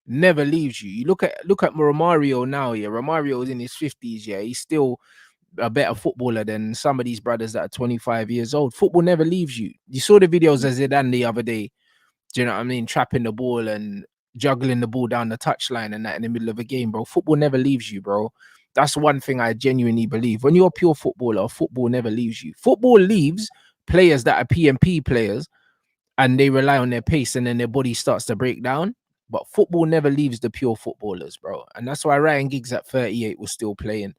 Never leaves you. You look at Romario now, yeah. Romario's in his 50s, yeah. He's still a better footballer than some of these brothers that are 25 years old. Football never leaves you. You saw the videos of Zidane the other day. Do you know what I mean? Trapping the ball and juggling the ball down the touchline and that in the middle of a game, bro. Football never leaves you, bro. That's one thing I genuinely believe. When you're a pure footballer, football never leaves you. Football leaves players that are PMP players and they rely on their pace and then their body starts to break down. But football never leaves the pure footballers, bro. And that's why Ryan Giggs at 38 was still playing.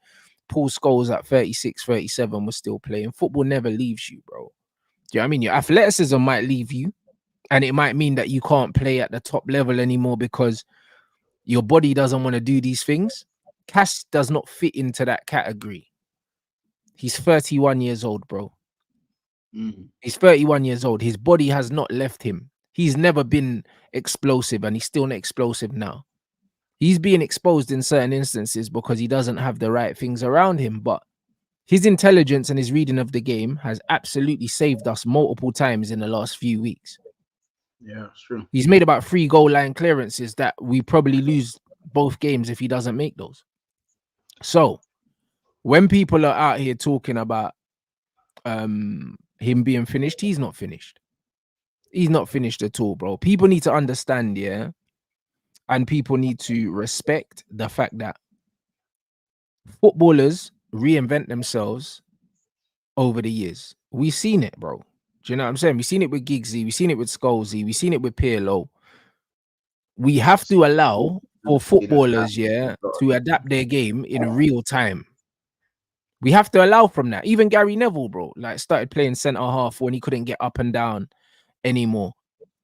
Paul Scholes at 36, 37 was still playing. Football never leaves you, bro. Do you know what I mean? Your athleticism might leave you. And it might mean that you can't play at the top level anymore because your body doesn't want to do these things. Cass does not fit into that category. He's 31 years old, bro. He's 31 years old. His body has not left him. He's never been explosive and he's still not explosive now. He's being exposed in certain instances because he doesn't have the right things around him. But his intelligence and his reading of the game has absolutely saved us multiple times in the last few weeks. Yeah, it's true. He's made about 3 goal line clearances that we probably lose both games if he doesn't make those. So when people are out here talking about him being finished, he's not finished. He's not finished at all, bro. People need to understand, yeah, and people need to respect the fact that footballers reinvent themselves over the years. We've seen it, bro. Do you know what I'm saying? We've seen it with Giggsy. We've seen it with Scholesy. We've seen it with Pirlo. We have to allow for footballers, yeah, to adapt their game in real time. We have to allow from that. Even Gary Neville, bro, like started playing centre half when he couldn't get up and down anymore.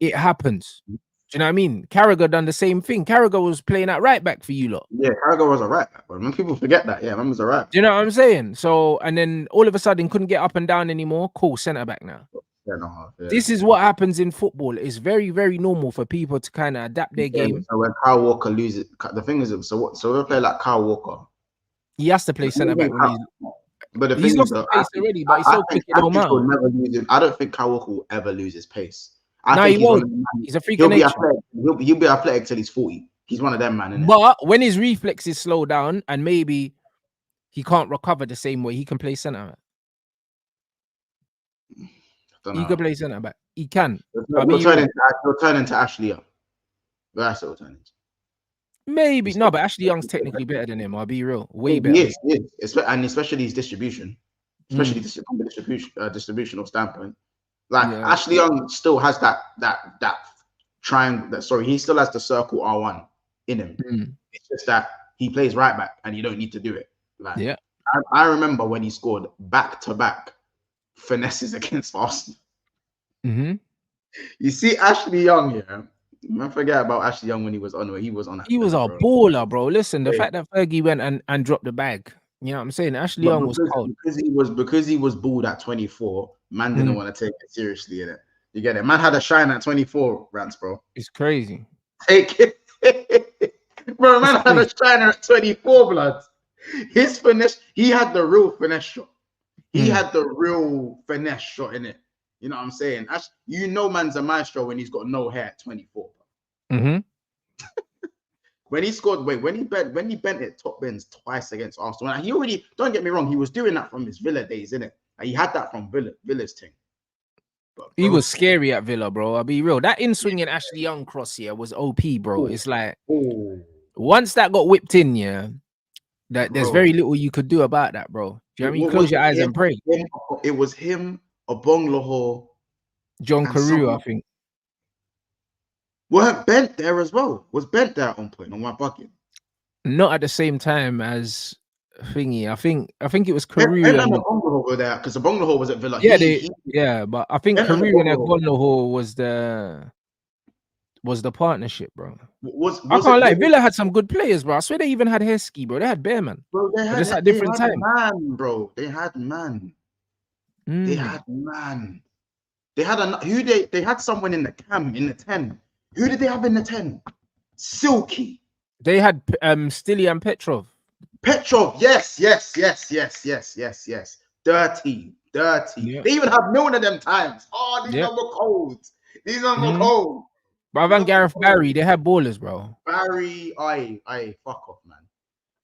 It happens. Do you know what I mean? Carragher done the same thing. Carragher was playing at right back for you lot. Yeah, Carragher was a right back. When people forget that, yeah, man was a right back. Do you know what I'm saying? So, and then all of a sudden couldn't get up and down anymore. Cool, centre back now. This is what happens in football. It's very, very normal for people to kind of adapt their game. So when Kyle Walker loses, the thing is, so we play like Kyle Walker. He has to play centre back when but the he's thing lost is, his pace already, but he's so quick in the mouth. I don't think Kyle Walker will ever lose his pace. No, he won't. He's a freak of nature. He'll be athletic till he's 40. He's one of them, man. But when his reflexes slow down and maybe he can't recover the same way, he can play centre back. He can play centre back. He can. He'll turn into Ashley Young. That's what he'll turn into. Maybe. No, but Ashley Young's technically better than him. I'll be real. Way better. He is. And especially his distribution. Especially from the distributional standpoint. Like Ashley Young still has that triangle. Sorry, he still has the circle R1 in him. It's just that he plays right back and you don't need to do it. Like, I remember when he scored back-to-back finesses against Arsenal. You see Ashley Young here. I forget about Ashley Young when he was on. He was a baller, bro. Listen, the fact that Fergie went and dropped the bag. You know what I'm saying? Ashley Young was cold because he was bald at 24. Man didn't want to take it seriously in it. You get it? Man had a shine at 24, Rants, bro. It's crazy. Take it. Bro, man It's had a crazy. shiner at 24, blood. His finesse, he had the real finesse shot. He had the real finesse shot in it. You know what I'm saying? You know, man's a maestro when he's got no hair at 24. Mm-hmm. When he scored, when he bent it top bins twice against Arsenal. And he already, don't get me wrong, he was doing that from his Villa days, innit? Like, he had that from Villa's team. But, He was scary at Villa, bro. I'll be real. That in-swinging Ashley Young cross here was OP, bro. It's like once that got whipped in, yeah, that there's very little you could do about that, bro. Do you know what I mean? Close your eyes and pray. It was him, Obonglaho, John Carew, I think. Weren't Bent there as well? Was Bent there at one point on my bucket? Not at the same time as Thingy. I think it was Carew and and Obonglaho were there because Obonglaho was at Villa. Yeah, but I think Carew and Obonglaho was the partnership, bro. I can't lie. Villa had some good players, bro. I swear they even had Heskey, bro. They had Bearman. Bro, they had at different time. Man, bro. They had man. They had man. They had they had someone in the cam in the 10. Who did they have in the 10? Silky. They had Stilly and Petrov. Yes. Dirty. Yeah. They even have Milner them times. Oh, these are cold. These are cold. But Van Gareth Barry, they had ballers, bro. Barry, I fuck off, man.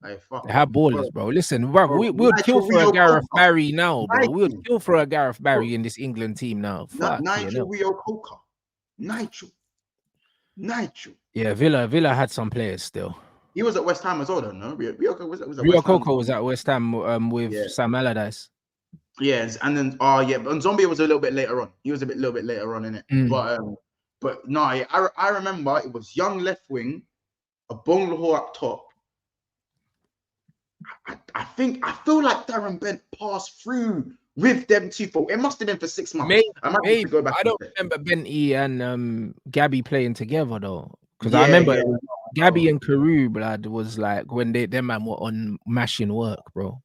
They had ballers, bro. Listen, bro, we would kill for a Gareth Barry now, bro. We would kill for a Gareth Barry in this England team now. Nigel Rio Coca. Nigel. Yeah, Villa had some players still. He was at West Ham as well, though, no? Rio Coco was at West Ham with Sam Allardyce. Yes, and then but Zombie was a little bit later on. He was a little bit later on in it. But no, I remember it was young left wing, a Bonglaho up top. I feel like Darren Bent passed through with them two for it must have been for 6 months. Maybe. Go back. I don't remember Benty and Gabi playing together though. Because I remember Gabi and Carew, blood, was like when them man were on mashing work, bro.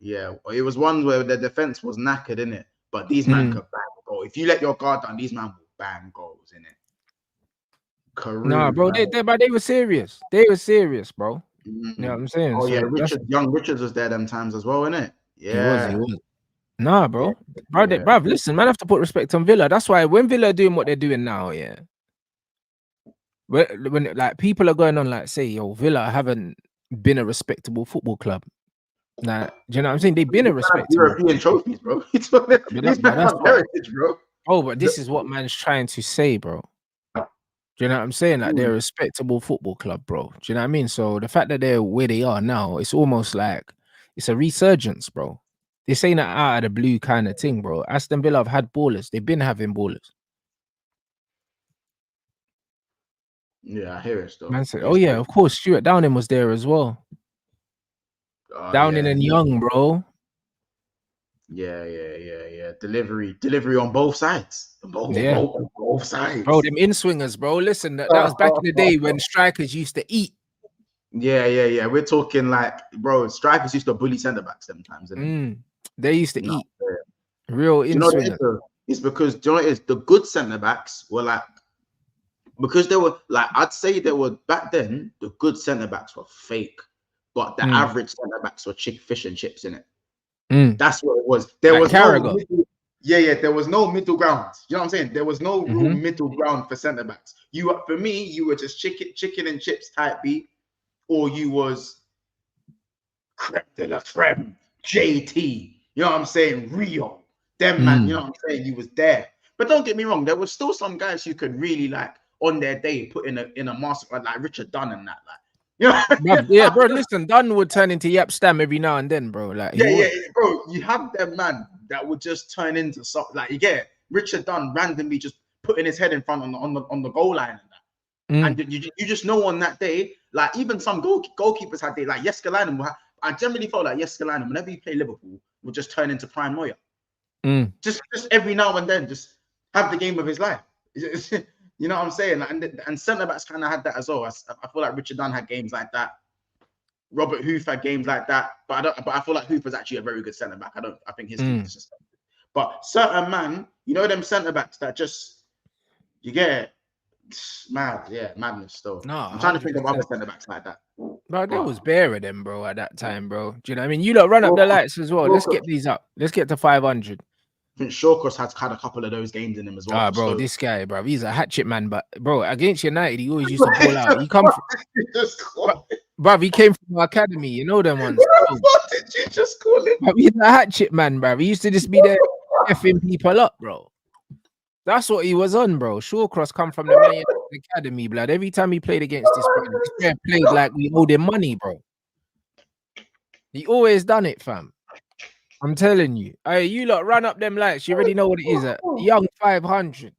Yeah. It was one where the defense was knackered, innit? But these men could bang goal. If you let your guard down, these men will bang goals, innit? Carew, nah, bro, they were serious. They were serious, bro. You know what I'm saying? Oh, yeah, Richards was there them times as well, innit? Yeah. He was. Nah, bro. Bro, listen, man, I have to put respect on Villa. That's why when Villa are doing what they're doing now, yeah. When like people are going on like say, yo, Villa haven't been a respectable football club. Nah, do you know what I'm saying? They've been a respectable European trophies, bro. That's heritage, bro. Oh, but this is what man's trying to say, bro. Do you know what I'm saying? Like they're a respectable football club, bro. Do you know what I mean? So the fact that they're where they are now, it's almost like it's a resurgence, bro. This ain't an out of the blue kind of thing, bro. Aston Villa have had ballers. They've been having ballers. Yeah, I hear it still. Man said, oh yeah, of course, Stuart Downing was there as well. Downing and Young, bro. Yeah. Delivery on both sides. Both sides. Bro, them in-swingers, bro. Listen, that was back in the day when strikers used to eat. Yeah. We're talking like, bro, strikers used to bully centre-backs sometimes. They used to eat. Real in-swingers. It's because, do you know what it is? The good centre-backs were like, because they were like, I'd say they were back then, the good centre-backs were fake. But the average centre-backs were fish and chips in it. That's what it was. There was no there was no middle ground. You know what I'm saying? There was no real middle ground for centre-backs. For me, you were just chicken and chips type beat, or you was creme de la creme, JT. You know what I'm saying? Rio. Them man, you know what I'm saying? You was there. But don't get me wrong, there was still some guys who could really like on their day put in a master like Richard Dunn and that, like. Yeah, bro. Listen, Dunn would turn into Yap Stam every now and then, bro. Like, bro. You have them man that would just turn into something. Like, you get it? Richard Dunn randomly just putting his head in front on the goal line and that. And you just know on that day, like even some goalkeepers had day like Jeskalainen. I generally felt like Jeskalainen, whenever he played Liverpool, would just turn into Prime Neuer. Just every now and then, just have the game of his life. You know what I'm saying? And centre-backs kind of had that as well. I feel like Richard Dunn had games like that. Robert Hoof had games like that. But I feel like Hoof was actually a very good centre-back. I think his team is just... But certain man, You know them centre backs that just you get mad, yeah, madness. Still, No, I'm trying to think of 100%. other centre backs like that. Bro, there was bare of them, bro, at that time, bro. Do you know what I mean? You lot run up the lights as well. Let's get these up. Let's get to 500. I think Shawcross has had a couple of those games in him as well. Ah, bro, this guy, bro, he's a hatchet man. But bro, against United, he always used to ball out. He come from, bro, he came from our academy. You know them ones. What did you just call him? Bro, he's a hatchet man, bro. He used to just be there effing people up, bro. That's what he was on, bro. Shawcross come from the Man United academy, blood. Every time he played against this player played like we owed him money, bro. He always done it, fam. I'm telling you. Hey, you lot run up them lights. You already know what it is at young 500.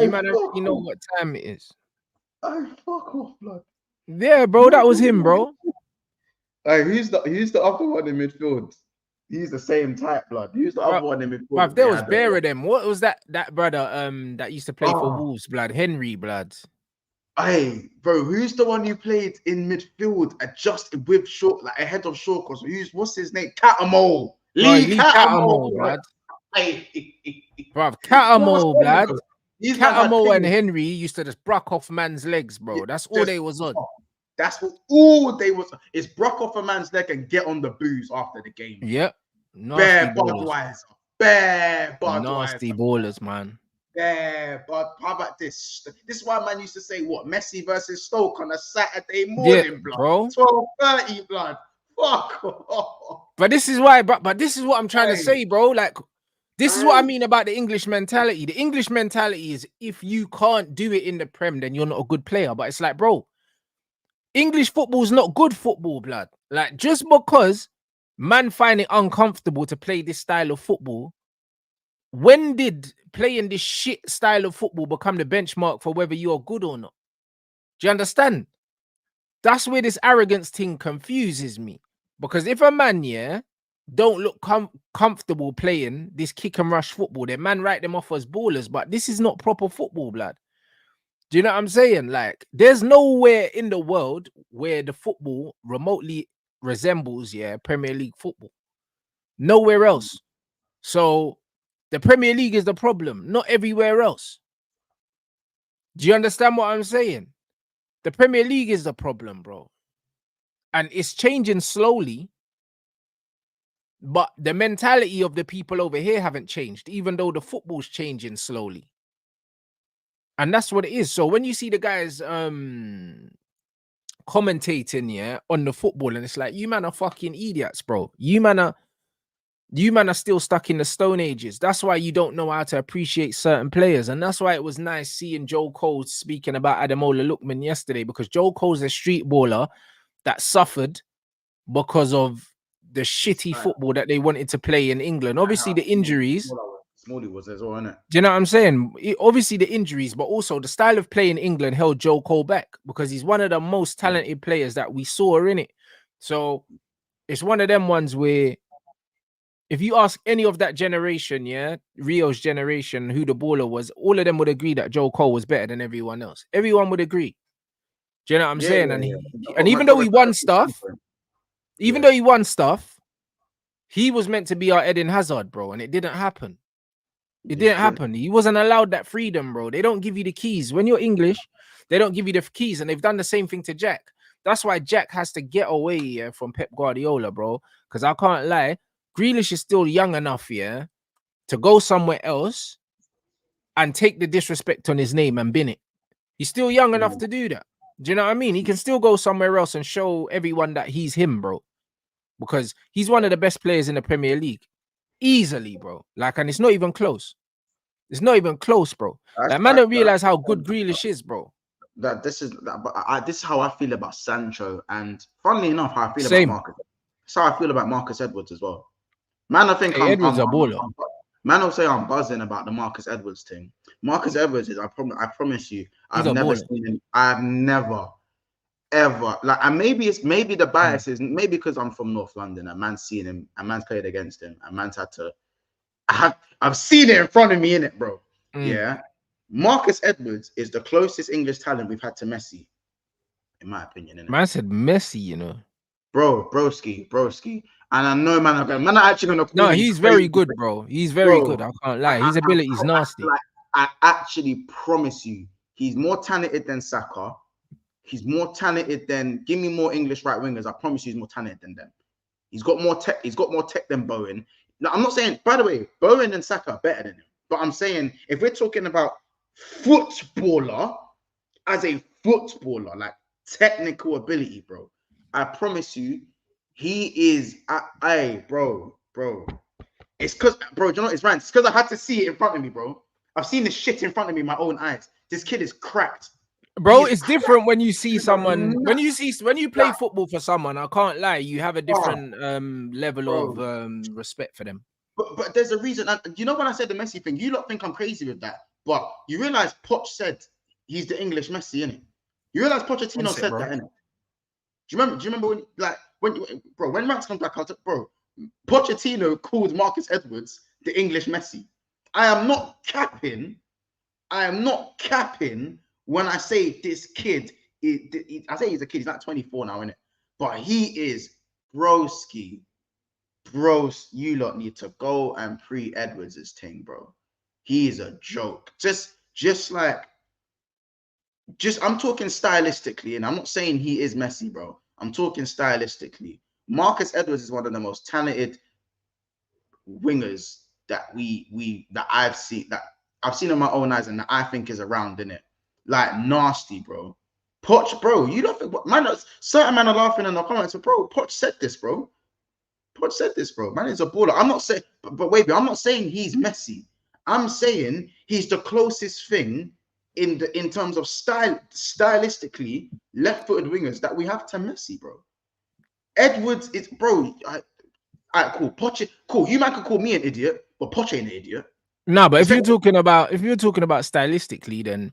You man already know what time it is. I fuck off, blood. Yeah, bro, that was him, bro. Hey, who's the other one in midfield? He's the same type, blood. Who's the other one in midfield? Bruv, there was bare of them. What was that brother that used to play for Wolves, blood? Henry, blood. Hey, bro, who's the one who played in midfield just with short, like ahead of Shawcross? What's his name? Catamole. Lee Catamole, blood. Hey, bruv, Catamole, blood. Catamole and Henry used to just bruck off man's legs, bro. That's all they was on. That's what all they was is bruck off a man's leg and get on the booze after the game. Yep. Bare Budweiser. Bare Budweiser. Nasty ballers, man. Yeah, but how about this? This is why man used to say what Messi versus Stoke on a Saturday morning, yeah, blood. 12:30, blood. Fuck off. But this is why, but this is what I'm trying to say, bro. Like, this is what I mean about the English mentality. The English mentality is if you can't do it in the Prem, then you're not a good player. But it's like, bro, English football is not good football, blood. Like, just because man find it uncomfortable to play this style of football, when did playing this shit style of football become the benchmark for whether you're good or not? Do you understand? That's where this arrogance thing confuses me. Because if a man, yeah, don't look comfortable playing this kick and rush football, then man write them off as ballers. But this is not proper football, blood. Do you know what I'm saying? Like, there's nowhere in the world where the football remotely resembles, yeah, Premier League football. Nowhere else. So the Premier League is the problem, not everywhere else. Do you understand what I'm saying? The Premier League is the problem, bro. And it's changing slowly. But the mentality of the people over here haven't changed, even though the football's changing slowly. And that's what it is. So when you see the guys commentating, yeah, on the football, and it's like, you man are fucking idiots, bro. You man are still stuck in the Stone Ages. That's why you don't know how to appreciate certain players. And that's why it was nice seeing Joe Cole speaking about Ademola Lookman yesterday, because Joe Cole's a street baller that suffered because of the shitty football that they wanted to play in England. Obviously, the injuries. Smalley was as well, innit? Do you know what I'm saying? Obviously, the injuries, but also the style of play in England held Joe Cole back because he's one of the most talented players that we saw in it. So it's one of them ones where if you ask any of that generation, yeah, Rio's generation, who the baller was, all of them would agree that Joe Cole was better than everyone else. Everyone would agree. Do you know what I'm saying? And even though he won stuff, he was meant to be our Eden Hazard, bro, and it didn't happen. It didn't happen. He wasn't allowed that freedom, bro. They don't give you the keys. When you're English, they don't give you the keys, and they've done the same thing to Jack. That's why Jack has to get away from Pep Guardiola, bro, because I can't lie. Grealish is still young enough, yeah, to go somewhere else and take the disrespect on his name and bin it. He's still young enough to do that. Do you know what I mean? He can still go somewhere else and show everyone that he's him, bro, because he's one of the best players in the Premier League. Easily, bro. Like, and it's not even close. It's not even close, bro. Like, man don't realize how good Grealish is, bro. This is how I feel about Sancho, and funnily enough, how I feel about Marcus. That's how I feel about Marcus Edwards as well. Man, I think Edwards a baller. Man will say I'm buzzing about the Marcus Edwards thing. Marcus Edwards is, I promise you, I've never seen him. I've never, ever, like, and maybe the bias is maybe because I'm from North London and man's seen him and man's played against him and man's had to. I've seen it in front of me, innit, bro? Yeah. Marcus Edwards is the closest English talent we've had to Messi, in my opinion. Innit? Man said Messi, you know. broski. And I know, man are actually gonna call No, him he's crazy, very good, bro. He's very good. I can't lie. His ability's nasty. I actually promise you, he's more talented than Saka. He's more talented than. Give me more English right wingers. I promise you, he's more talented than them. He's got more tech. He's got more tech than Bowen. Now, I'm not saying. By the way, Bowen and Saka are better than him. But I'm saying if we're talking about footballer as a footballer, like technical ability, bro, I promise you, he is. Bro. It's because, bro, you know what? It's Rants. It's because I had to see it in front of me, bro. I've seen this shit in front of me, my own eyes. This kid is cracked. Bro, it's different when you see someone, when you play football for someone. I can't lie, you have a different level of respect for them. But there's a reason. You know when I said the Messi thing, you lot think I'm crazy with that. But you realize Poch said he's the English Messi, innit? You realize Pochettino said that, innit? Do you remember when Rants comes back, Pochettino called Marcus Edwards the English Messi. I am not capping when I say this kid. I say he's a kid. He's like 24 now, innit? But he is broski. Bros, you lot need to go and pre Edwards' thing, bro. He is a joke. I'm talking stylistically, and I'm not saying he is Messi, bro. I'm talking stylistically. Marcus Edwards is one of the most talented wingers that I've seen in my own eyes, and that I think is around, innit? Like nasty, bro. Poch, bro, you don't think certain man are laughing in the comments, but bro, Poch said this, bro. Poch said this, bro. Man is a baller. I'm not saying, but wait, I'm not saying he's Messi. I'm saying he's the closest thing in terms of stylistically left-footed wingers that we have to Messi, bro. Edwards is, bro. Alright, cool. Poch, cool. You might could call me an idiot, but Poch ain't an idiot. No, but if you're talking about stylistically, then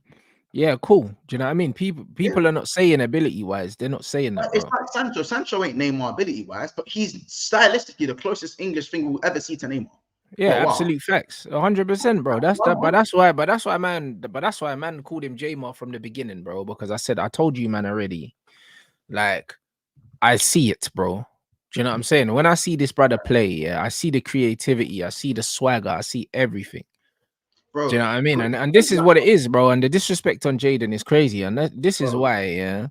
yeah, cool. Do you know what I mean? People are not saying ability-wise. They're not saying that, bro. It's like Sancho. Sancho ain't Neymar ability-wise, but he's stylistically the closest English thing we'll ever see to Neymar. Yeah, absolute facts, 100%, bro. That's why man called him J-Mar from the beginning, bro. Because I told you, man, already. Like, I see it, bro. Do you know what I'm saying? When I see this brother play, yeah, I see the creativity, I see the swagger, I see everything. Bro, do you know what I mean? And this is what it is, bro. And the disrespect on Jaden is crazy. And this is why, yeah.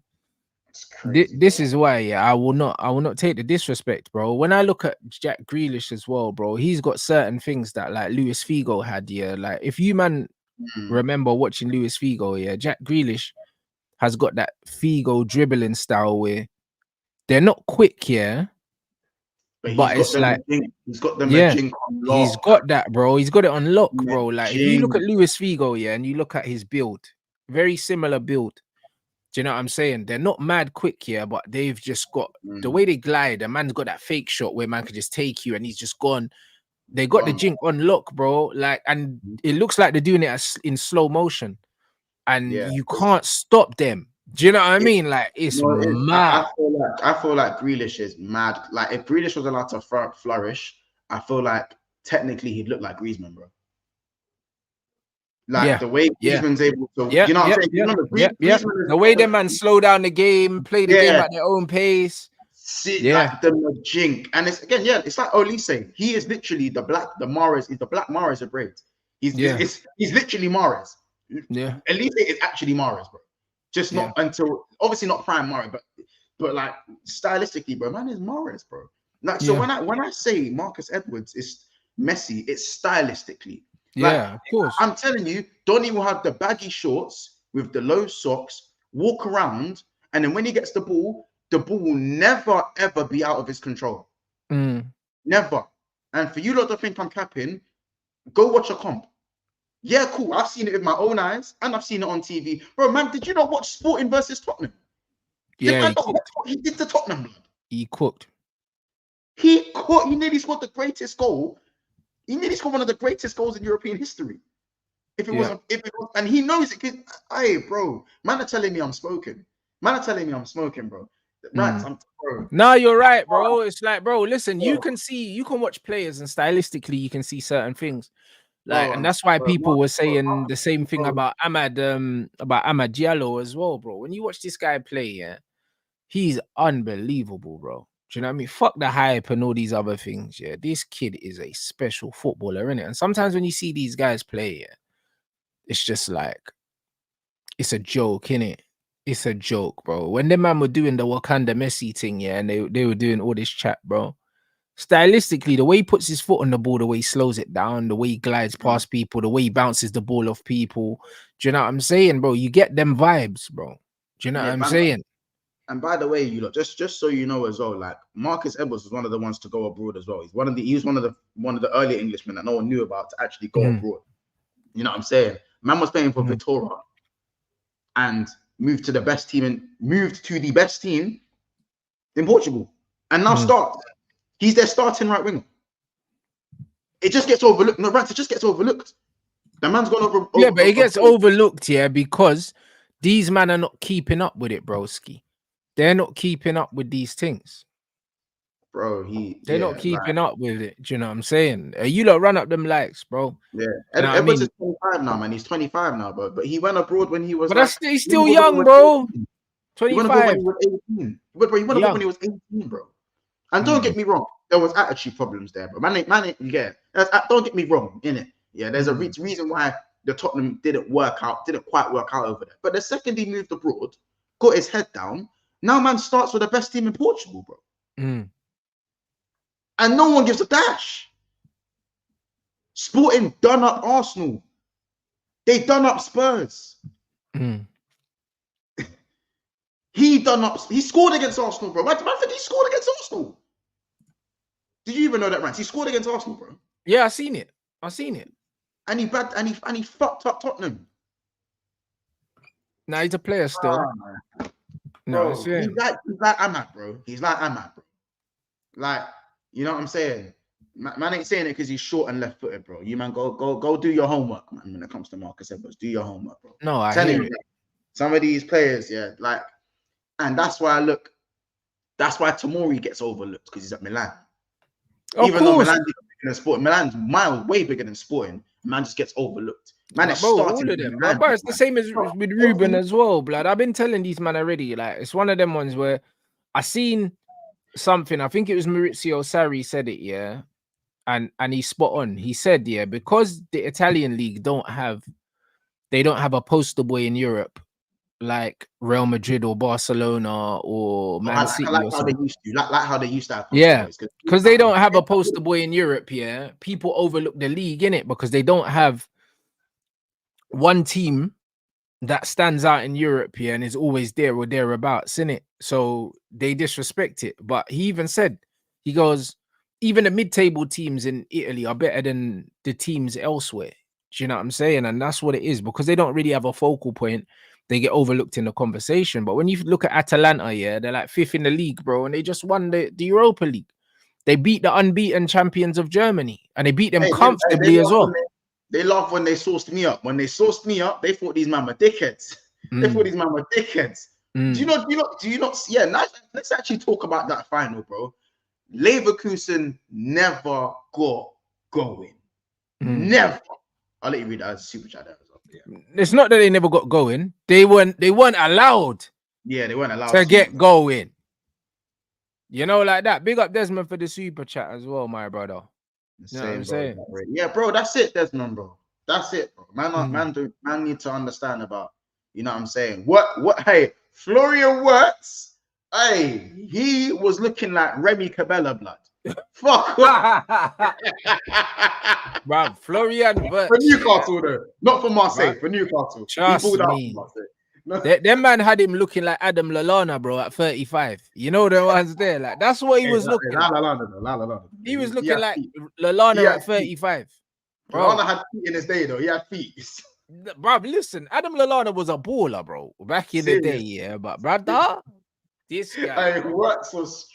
This is why, yeah, I will not take the disrespect, bro. When I look at Jack Grealish as well, bro, he's got certain things that like Luis Figo had, yeah. Like if you remember watching Luis Figo, yeah, Jack Grealish has got that Figo dribbling style where they're not quick, yeah. But it's like he's got them. Yeah, he's got that, bro. He's got it on lock, bro. Like if you look at Luis Figo, yeah, and you look at his build, very similar build. Do you know what I'm saying? They're not mad quick here, but they've just got the way they glide. A man's got that fake shot where man could just take you and he's just gone. They got the jink on lock, bro. Like, and it looks like they're doing it in slow motion, and you can't stop them. Do you know what I mean? Like, it's mad. I feel like Grealish is mad. Like, if Grealish was allowed to flourish, I feel like technically he'd look like Griezmann, bro. Like the way Griezmann's able to, you know what I'm saying? The way them man slow down the game, play the game at their own pace. See, like the jink, and it's again, it's like Olise. He is literally the black Mahrez of braids. He's literally Mahrez. Yeah, Olise is actually Mahrez, bro. Just not until obviously not prime Mahrez, but like stylistically, bro, man is Mahrez, bro. Like so when I say Marcus Edwards is Messi, it's stylistically. Like, of course. I'm telling you, Donny will have the baggy shorts with the low socks, walk around, and then when he gets the ball will never ever be out of his control. Never. And for you lot to think I'm capping, go watch a comp. Yeah, cool. I've seen it with my own eyes, and I've seen it on TV. Bro, man, did you not watch Sporting versus Tottenham? Yeah, he did to Tottenham, blood. He cooked. He nearly scored the greatest goal. He nearly scored one of the greatest goals in European history. If it wasn't, and he knows it. Hey, bro, man are telling me I'm smoking. Bro. Rants, bro. No, you're right, bro. It's like, bro, listen, you can watch players and stylistically you can see certain things. Like, and that's why people were saying the same thing about Amad Diallo as well, bro. When you watch this guy play, he's unbelievable, bro. Do you know what I mean? Fuck the hype and all these other things. Yeah, this kid is a special footballer, innit? And sometimes when you see these guys play, yeah, it's just like it's a joke, innit? It's a joke, bro. When the man were doing the Wakanda Messi thing, yeah, and they were doing all this chat, bro. Stylistically, the way he puts his foot on the ball, the way he slows it down, the way he glides past people, the way he bounces the ball off people. Do you know what I'm saying, bro? You get them vibes, bro. Do you know what I'm saying? And by the way, you lot, just so you know as well, like Marcus Edwards was one of the ones to go abroad as well. He was one of the early Englishmen that no one knew about to actually go abroad. You know what I'm saying? Man was playing for Vitória and moved to the best team in Portugal, and now he's their starting right winger. It just gets overlooked. No, Rants, it just gets overlooked. The man's gone over. Yeah, but it gets overlooked, yeah, because these men are not keeping up with it, broski. They're not keeping up with these things. Bro, they're not keeping up with it. Do you know what I'm saying? You lot run up them likes, bro. Yeah, Edwards is 25 now, man. He's 25 now, bro. But he went abroad when he was. But he's still young, bro. 25. He went abroad when he was 18. But bro, he went abroad when he was 18, bro. And don't get me wrong, there was attitude problems there, bro. Man, yeah. Don't get me wrong, innit? Yeah, there's a reason why the Tottenham didn't quite work out over there. But the second he moved abroad, got his head down. Now, man starts with the best team in Portugal, bro. And no one gives a dash. Sporting done up Arsenal. They done up Spurs. He scored against Arsenal, bro. I think he scored against Arsenal. Did you even know that, Rants? He scored against Arsenal, bro. Yeah, I seen it. And he fucked up Tottenham. Now he's a player still. Bro, he's like Ahmad, bro. He's like Ahmad, bro. Like, you know what I'm saying? Man ain't saying it because he's short and left-footed, bro. You man, go do your homework, man. When it comes to Marcus Edwards, do your homework, bro. No, I hear it. Some of these players, yeah, like, and that's why Tomori gets overlooked because he's at Milan. Even though Milan's bigger than Sporting, Milan's way bigger than Sporting. Man just gets overlooked. Man, it's starting to them. But it's the same as with Ruben as well, blood. I've been telling these man already. Like, it's one of them ones where I seen something. I think it was Maurizio Sarri said it, yeah, and he's spot on. He said, yeah, because the Italian league don't have a poster boy in Europe like Real Madrid or Barcelona or Man City. Like how they used to, like how they used to have. Yeah, because they don't have a poster boy in Europe. Yeah, people overlook the league in it because they don't have one team that stands out in Europe here and is always there or thereabouts in it. So they disrespect it. But he even said, he goes, even the mid-table teams in Italy are better than the teams elsewhere. Do you know what I'm saying? And that's what it is, because they don't really have a focal point. They get overlooked in the conversation. But when you look at Atalanta, yeah, they're like 5th in the league, bro, and they just won the Europa League. They beat the unbeaten champions of Germany, and they beat them comfortably as well. They laugh when they sourced me up. When they sourced me up, they thought these man were dickheads. They thought these man were dickheads. Do you not? Yeah, let's actually talk about that final, bro. Leverkusen never got going. Never. I'll let you read that as a super chat there as well. Yeah. It's not that they never got going. They weren't allowed. Yeah, they weren't allowed to get going. You know, like that. Big up Desmond for the super chat as well, my brother. You know what I'm saying? Yeah, bro, that's it, Desmond, bro. That's it, bro. Man need to understand about, you know what I'm saying? Hey, Florian Wirtz, hey, he was looking like Remy Cabella blood. Fuck. Bro, Florian Wirtz. For Newcastle, though. Not for Marseille, right. For Newcastle. Trust me. That man had him looking like Adam Lallana, bro, at 35. You know the ones there, like that's what he was looking. He was looking like Lallana at 35. Lallana had feet in his day, though. He had feet. Bro, listen, Adam Lallana was a baller, bro, back in the day, yeah. But brother, this guy Wirtz was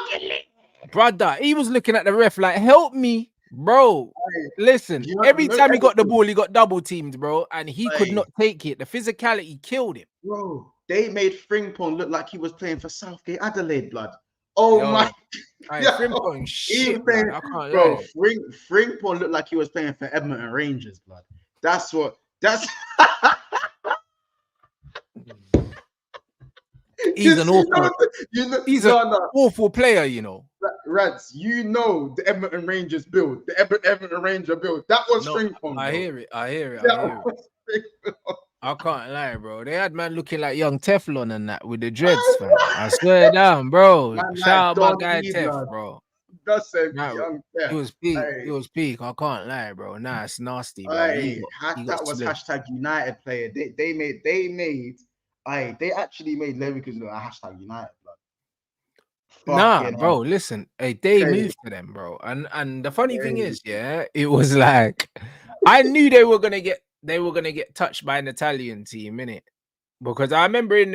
struggling. Brother, he was looking at the ref like, help me. Bro, listen, every time he got the ball, he got double teamed, bro, and he could not take it. The physicality killed him. Bro, they made Frimpong look like he was playing for Southgate Adelaide, blood. Oh my. Frimpong shit, man. I can't bro, Frimpong looked like he was playing for Edmonton Rangers, blood. He's an awful. He's an no. awful player, you know. Rants, you know the Everton Rangers build, the Everton Ranger build. That was No, Frimpong. I hear it. I hear it. That I hear it. was Frimpong. I can't lie, bro. They had man looking like young Teflon and that with the dreads, fam. I swear down, bro. Man, Shout out my Don guy E, Tef, blood. bro. That's a Nah, young it Pep. was peak. Hey. It was peak. I can't lie, bro. Nah, it's nasty, bro. Hey, He that got was split. hashtag United player. They actually made Leverkusen a hashtag United. Nah, Fucking bro, hell. listen, hey, they Crazy. moved to them, bro. And the funny thing Crazy. is, yeah, it was like I knew they were gonna get touched by an Italian team, innit? Because I remember in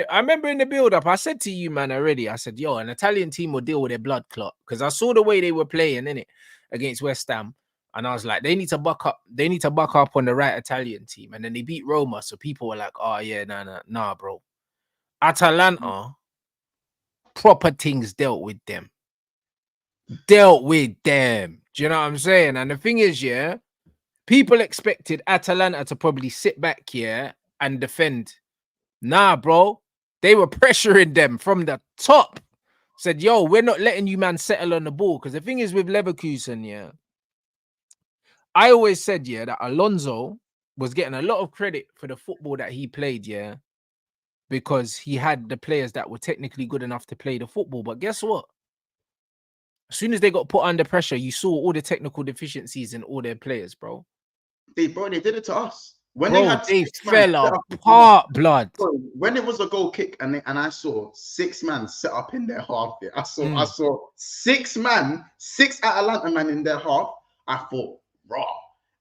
the build-up, I said to you, man, already, I said, yo, an Italian team will deal with their blood clot. Because I saw the way they were playing, innit, against West Ham. And I was like, they need to buck up on the right Italian team. And then they beat Roma. So people were like, oh yeah, nah, bro. Atalanta, proper things dealt with them. Do you know what I'm saying? And the thing is, yeah, people expected Atalanta to probably sit back here and defend. Nah, bro. They were pressuring them from the top. Said, yo, we're not letting you man settle on the ball. Because the thing is with Leverkusen, yeah, I always said, yeah, that Alonso was getting a lot of credit for the football that he played, yeah, because he had the players that were technically good enough to play the football. But guess what? As soon as they got put under pressure, you saw all the technical deficiencies in all their players, bro. They did it to us. When They fell apart, blood. Bro, when it was a goal kick and I saw 6 man set up in their half, yeah, I saw 6 Atalanta man in their half. I thought, raw,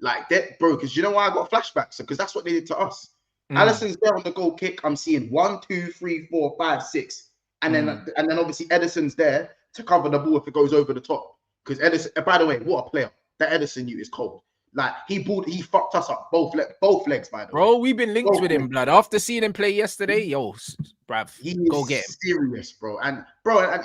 like that, bro. Because you know why I got flashbacks? Because that's what they did to us. Alisson's there on the goal kick. I'm seeing 1, 2, 3, 4, 5, 6, and then obviously Edison's there to cover the ball if it goes over the top. Because Edison, by the way, what a player! That Edison you is cold. Like he fucked us up both legs, by the way. Bro, we've been linked with him, blood. After seeing him play yesterday, yo, bruv, go get him. Serious, bro. And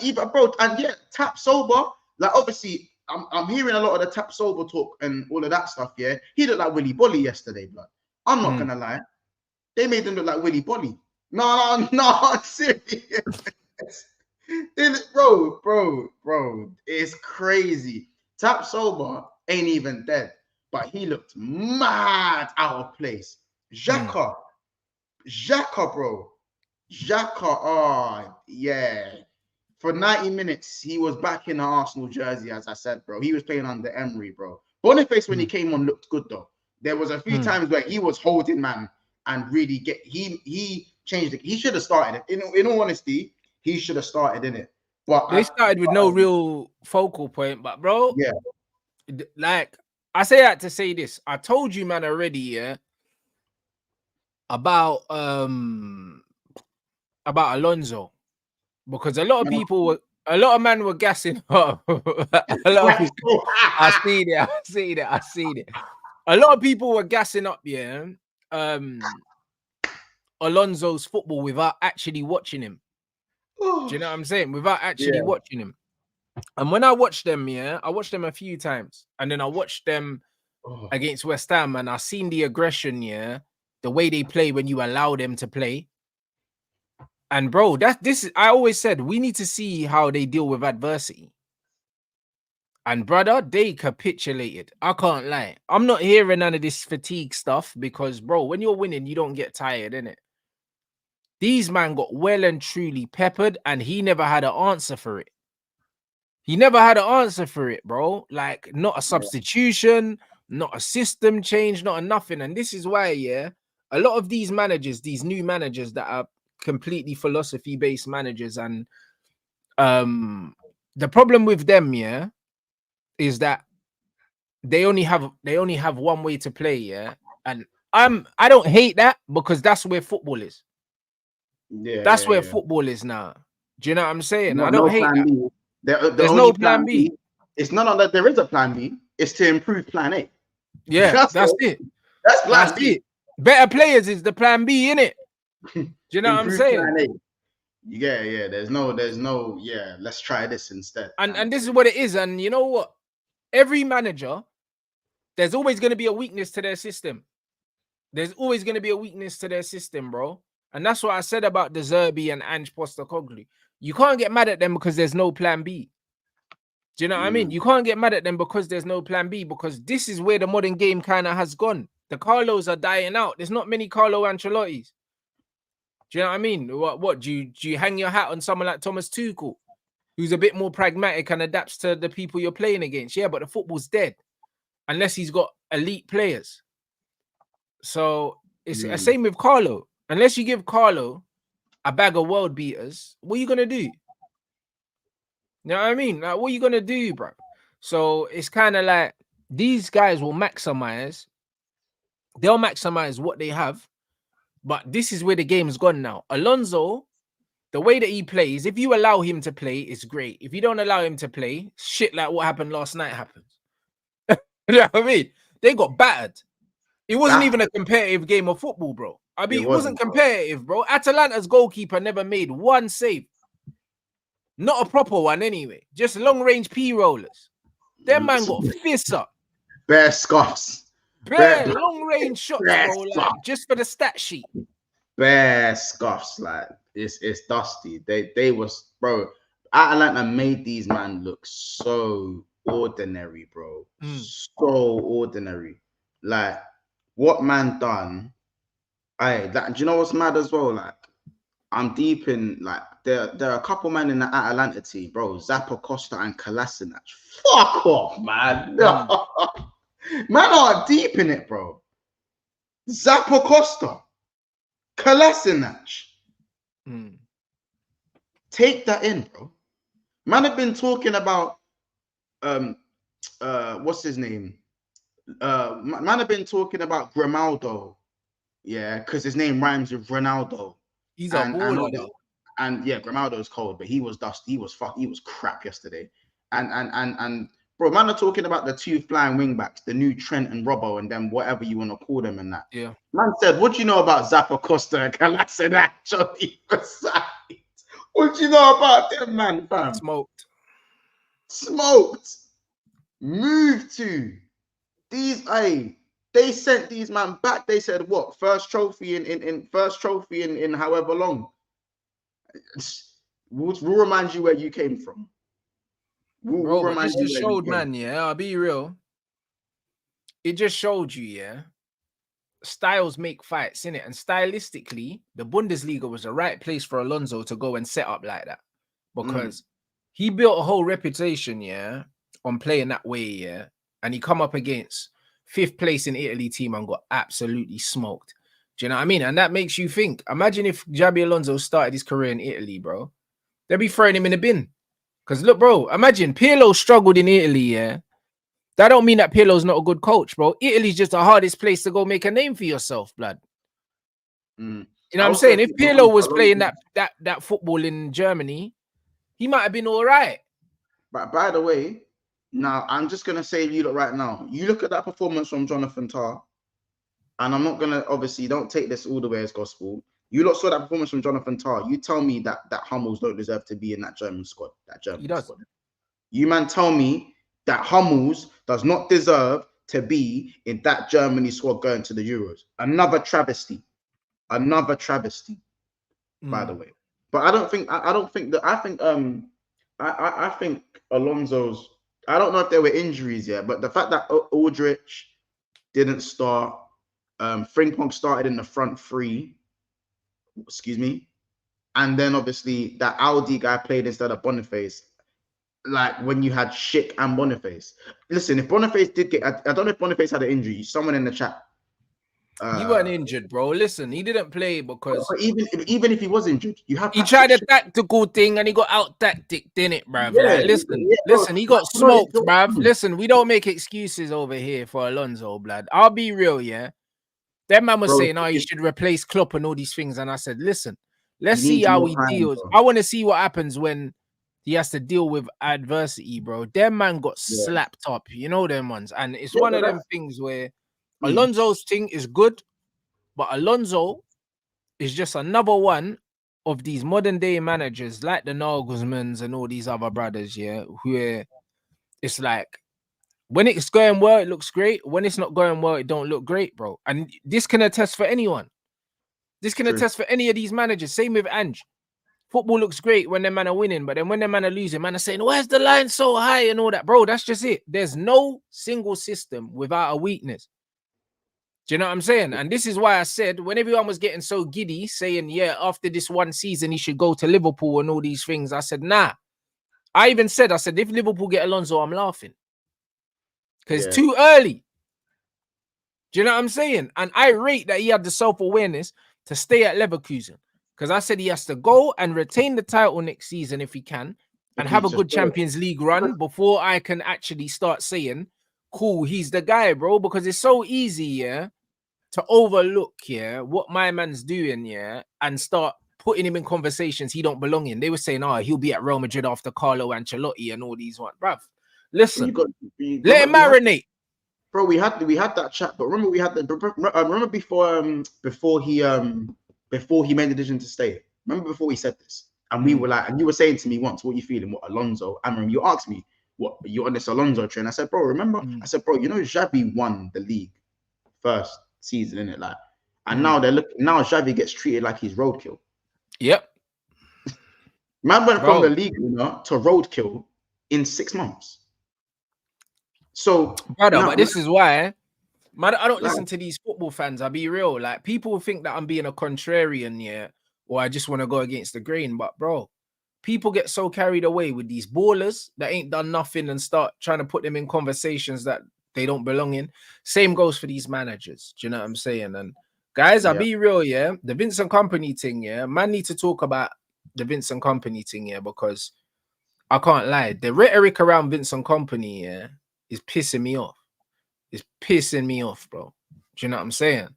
yeah, tap sober. Like obviously, I'm hearing a lot of the tap sober talk and all of that stuff. Yeah, he looked like Willy Bolly yesterday, blood. I'm not gonna lie. They made him look like Willy Bolly. No, I'm serious. Bro, it's crazy. Tap sober ain't even dead. But he looked mad out of place. Xhaka, bro. Xhaka, oh, yeah. For 90 minutes, he was back in the Arsenal jersey, as I said, bro. He was playing under Emery, bro. Boniface, when he came on, looked good, though. There was a few times where he was holding, man, and really he changed it. He should have started it. In all honesty, he should have started in it. But they started with no real focal point, but, bro, yeah, like, I say that to say this. I told you, man, already, yeah, about Alonso, because a lot of men were gassing up. I seen it. A lot of people were gassing up, yeah, Alonso's football without actually watching him. Do you know what I'm saying? Without actually watching him. And when I watched them, yeah, I watched them a few times, and then I watched them against West Ham, and I seen the aggression, yeah, the way they play when you allow them to play. And bro, I always said we need to see how they deal with adversity. And brother, they capitulated. I can't lie. I'm not hearing none of this fatigue stuff because, bro, when you're winning, you don't get tired, innit? These man got well and truly peppered, and he never had an answer for it. He never had an answer for it, bro. Like, not a substitution, not a system change, not a nothing. And this is why, yeah, a lot of these managers, these new managers that are completely philosophy-based managers, and the problem with them, yeah, is that they only have one way to play, yeah. And I don't hate that because that's where football is. Yeah, that's where football is now. Do you know what I'm saying? I don't hate that. There's no plan B. It's not that there is a plan B. It's to improve plan A. Yeah, that's it. That's plan B. It. Better players is the plan B, innit? Do you know what I'm saying? Plan A. Yeah. There's no. Yeah, let's try this instead. And this is what it is. And you know what? Every manager, there's always going to be a weakness to their system. There's always going to be a weakness to their system, bro. And that's what I said about the Zerbi and Ange Postecoglou. You can't get mad at them because there's no plan B. Do you know what I mean? You can't get mad at them because there's no plan B, because this is where the modern game kind of has gone. The Carlos are dying out. There's not many Carlo Ancelottis. Do you know what I mean? What do you hang your hat on someone like Thomas Tuchel, who's a bit more pragmatic and adapts to the people you're playing against? Yeah, but the football's dead unless he's got elite players. So it's the same with Carlo. Unless you give Carlo a bag of world beaters, what are you gonna do? You know what I mean? Like, what are you gonna do, bro? So it's kind of like these guys will maximize. They'll maximize what they have, but this is where the game's gone now. Alonso, the way that he plays, if you allow him to play, it's great. If you don't allow him to play, shit like what happened last night happens. You know what I mean? They got battered. It wasn't even a competitive game of football, bro. I mean, it wasn't competitive, bro. Atalanta's goalkeeper never made one save. Not a proper one, anyway. Just long-range P-rollers. That man got fists up. Bare scuffs. Bare long-range shots, bro. Like, just for the stat sheet. Bare scuffs. Like, it's dusty. They was, bro. Atalanta made these man look so ordinary, bro. So ordinary. Like, what man done? Do you know what's mad as well? Like, I'm deep in, like, there are a couple men in the Atalanta team, bro. Zappacosta and Kolasinac. Fuck off, man. Man are deep in it, bro. Zappacosta, Kolasinac. Take that in, bro. Man have been talking about what's his name? Man have been talking about Grimaldo, yeah, because his name rhymes with Ronaldo. He's a baller, though. And yeah, Grimaldo's cold, but he was dust. He was crap yesterday. And bro, man are talking about the two flying wing backs, the new Trent and Robbo, and then whatever you want to call them and that. Yeah. Man said, what do you know about Zappacosta and Kolasinac on either side? What do you know about them, man, fam? Smoked. Moved to. They sent these man back. They said what? First trophy in however long. We'll remind you where you came from. Bro, but this just showed, man, yeah, I'll be real. It just showed you, yeah. Styles make fights, innit? And stylistically, the Bundesliga was the right place for Alonso to go and set up like that. Because he built a whole reputation, yeah, on playing that way, yeah. And he come up against 5th place in Italy team and got absolutely smoked. Do you know what I mean? And that makes you think. Imagine if Jabi Alonso started his career in Italy, bro. They'd be throwing him in the bin. Because look, bro, imagine Pirlo struggled in Italy, yeah. That don't mean that Pirlo's not a good coach, bro. Italy's just the hardest place to go make a name for yourself, blood. You know what I'm saying? If Pirlo was playing that football in Germany, he might have been all right. But by the way, now I'm just gonna say to you right now. You look at that performance from Jonathan Tah, and I'm not gonna, obviously, don't take this all the way as gospel. You lot saw that performance from Jonathan Tah. You tell me that Hummels don't deserve to be in that German squad. Squad. You man tell me that Hummels does not deserve to be in that Germany squad going to the Euros. Another travesty. By the way. But I think Alonso's, I don't know if there were injuries yet, but the fact that Aldrich didn't start, Frimpong started in the front three, and then obviously that Aldi guy played instead of Boniface. Like when you had Schick and Boniface. Listen, if Boniface did get, I don't know if Boniface had an injury. Someone in the chat. He weren't injured, bro. Listen, he didn't play because even if he was injured, you have. He tried a tactical thing and he got out tacticked, didn't it, bruv? Yeah, like, listen, he got smoked, bruv. Listen, we don't make excuses over here for Alonso, blood. I'll be real, yeah. That man was saying, "Oh, you should replace Klopp and all these things," and I said, "Listen, let's see how he deals. I want to see what happens when he has to deal with adversity, bro." Them man got slapped up, you know them ones, and it's one of them things where Alonso's thing is good, but Alonso is just another one of these modern day managers like the Nagelsmans and all these other brothers, yeah, where it's like when it's going well, it looks great. When it's not going well, it don't look great, bro. And this can attest for anyone. This can attest for any of these managers. Same with Ange. Football looks great when them man are winning, but then when them man are losing, man are saying, why is the line so high and all that? Bro, that's just it. There's no single system without a weakness. Do you know what I'm saying? And this is why I said, when everyone was getting so giddy, saying, yeah, after this one season, he should go to Liverpool and all these things, I said, nah. I even said, if Liverpool get Alonso, I'm laughing. Because it's too early. Do you know what I'm saying? And I rate that he had the self-awareness to stay at Leverkusen. Because I said he has to go and retain the title next season if he can and have a good Champions League run before I can actually start saying, cool, he's the guy, bro. Because it's so easy, yeah, to overlook, yeah, what my man's doing, yeah, and start putting him in conversations he don't belong in. They were saying, oh, he'll be at Real Madrid after Carlo Ancelotti and all these ones. Bruv, listen, let him marinate. Bro, we had that chat, but remember we had remember before he made the decision to stay. Remember before he said this, and we were like, and you were saying to me once, "What you feeling? What Alonso?" I remember you asked me, "What you on this Alonso train?" I said, "Bro, remember?" I said, "Bro, you know Jabi won the league first season, innit? Like, and now now Javi gets treated like he's roadkill." Yep. Man went from the league winner to roadkill in 6 months. So, brother, but this is why, man, I don't listen to these football fans. I'll be real. Like, people think that I'm being a contrarian, yeah, or I just want to go against the grain. But, bro, people get so carried away with these ballers that ain't done nothing and start trying to put them in conversations that they don't belong in. Same goes for these managers. Do you know what I'm saying? And guys, I'll be real, yeah. The Vincent Kompany thing, yeah. Man need to talk about the Vincent Kompany thing, yeah, because I can't lie. The rhetoric around Vincent Kompany, yeah, is pissing me off. It's pissing me off, bro. Do you know what I'm saying?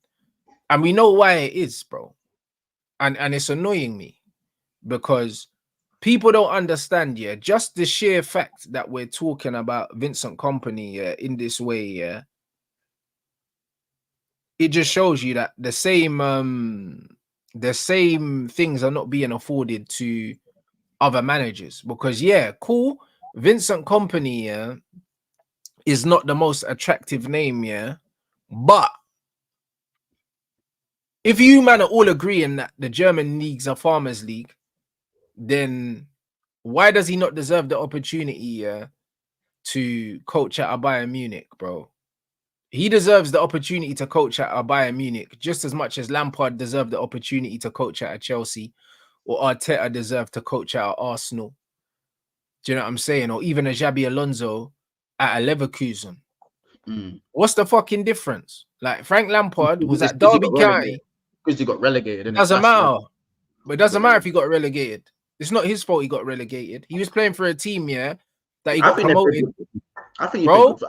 And we know why it is, bro. And it's annoying me because people don't understand, yeah, just the sheer fact that we're talking about Vincent Kompany, yeah, in this way, yeah, it just shows you that the same things are not being afforded to other managers. Because, yeah, cool, Vincent Kompany, yeah, is not the most attractive name, yeah, but if you man are all agreeing that the German leagues are Farmers League, then why does he not deserve the opportunity to coach at a Bayern Munich, bro? He deserves the opportunity to coach at a Bayern Munich just as much as Lampard deserved the opportunity to coach at a Chelsea, or Arteta deserved to coach at Arsenal. Do you know what I'm saying? Or even a Jabi Alonso at a Leverkusen. What's the fucking difference? Like, Frank Lampard was at Derby County. Because he got relegated. Doesn't matter. But it doesn't matter if he got relegated. It's not his fault he got relegated. He was playing for a team, yeah, that he got promoted. I think he played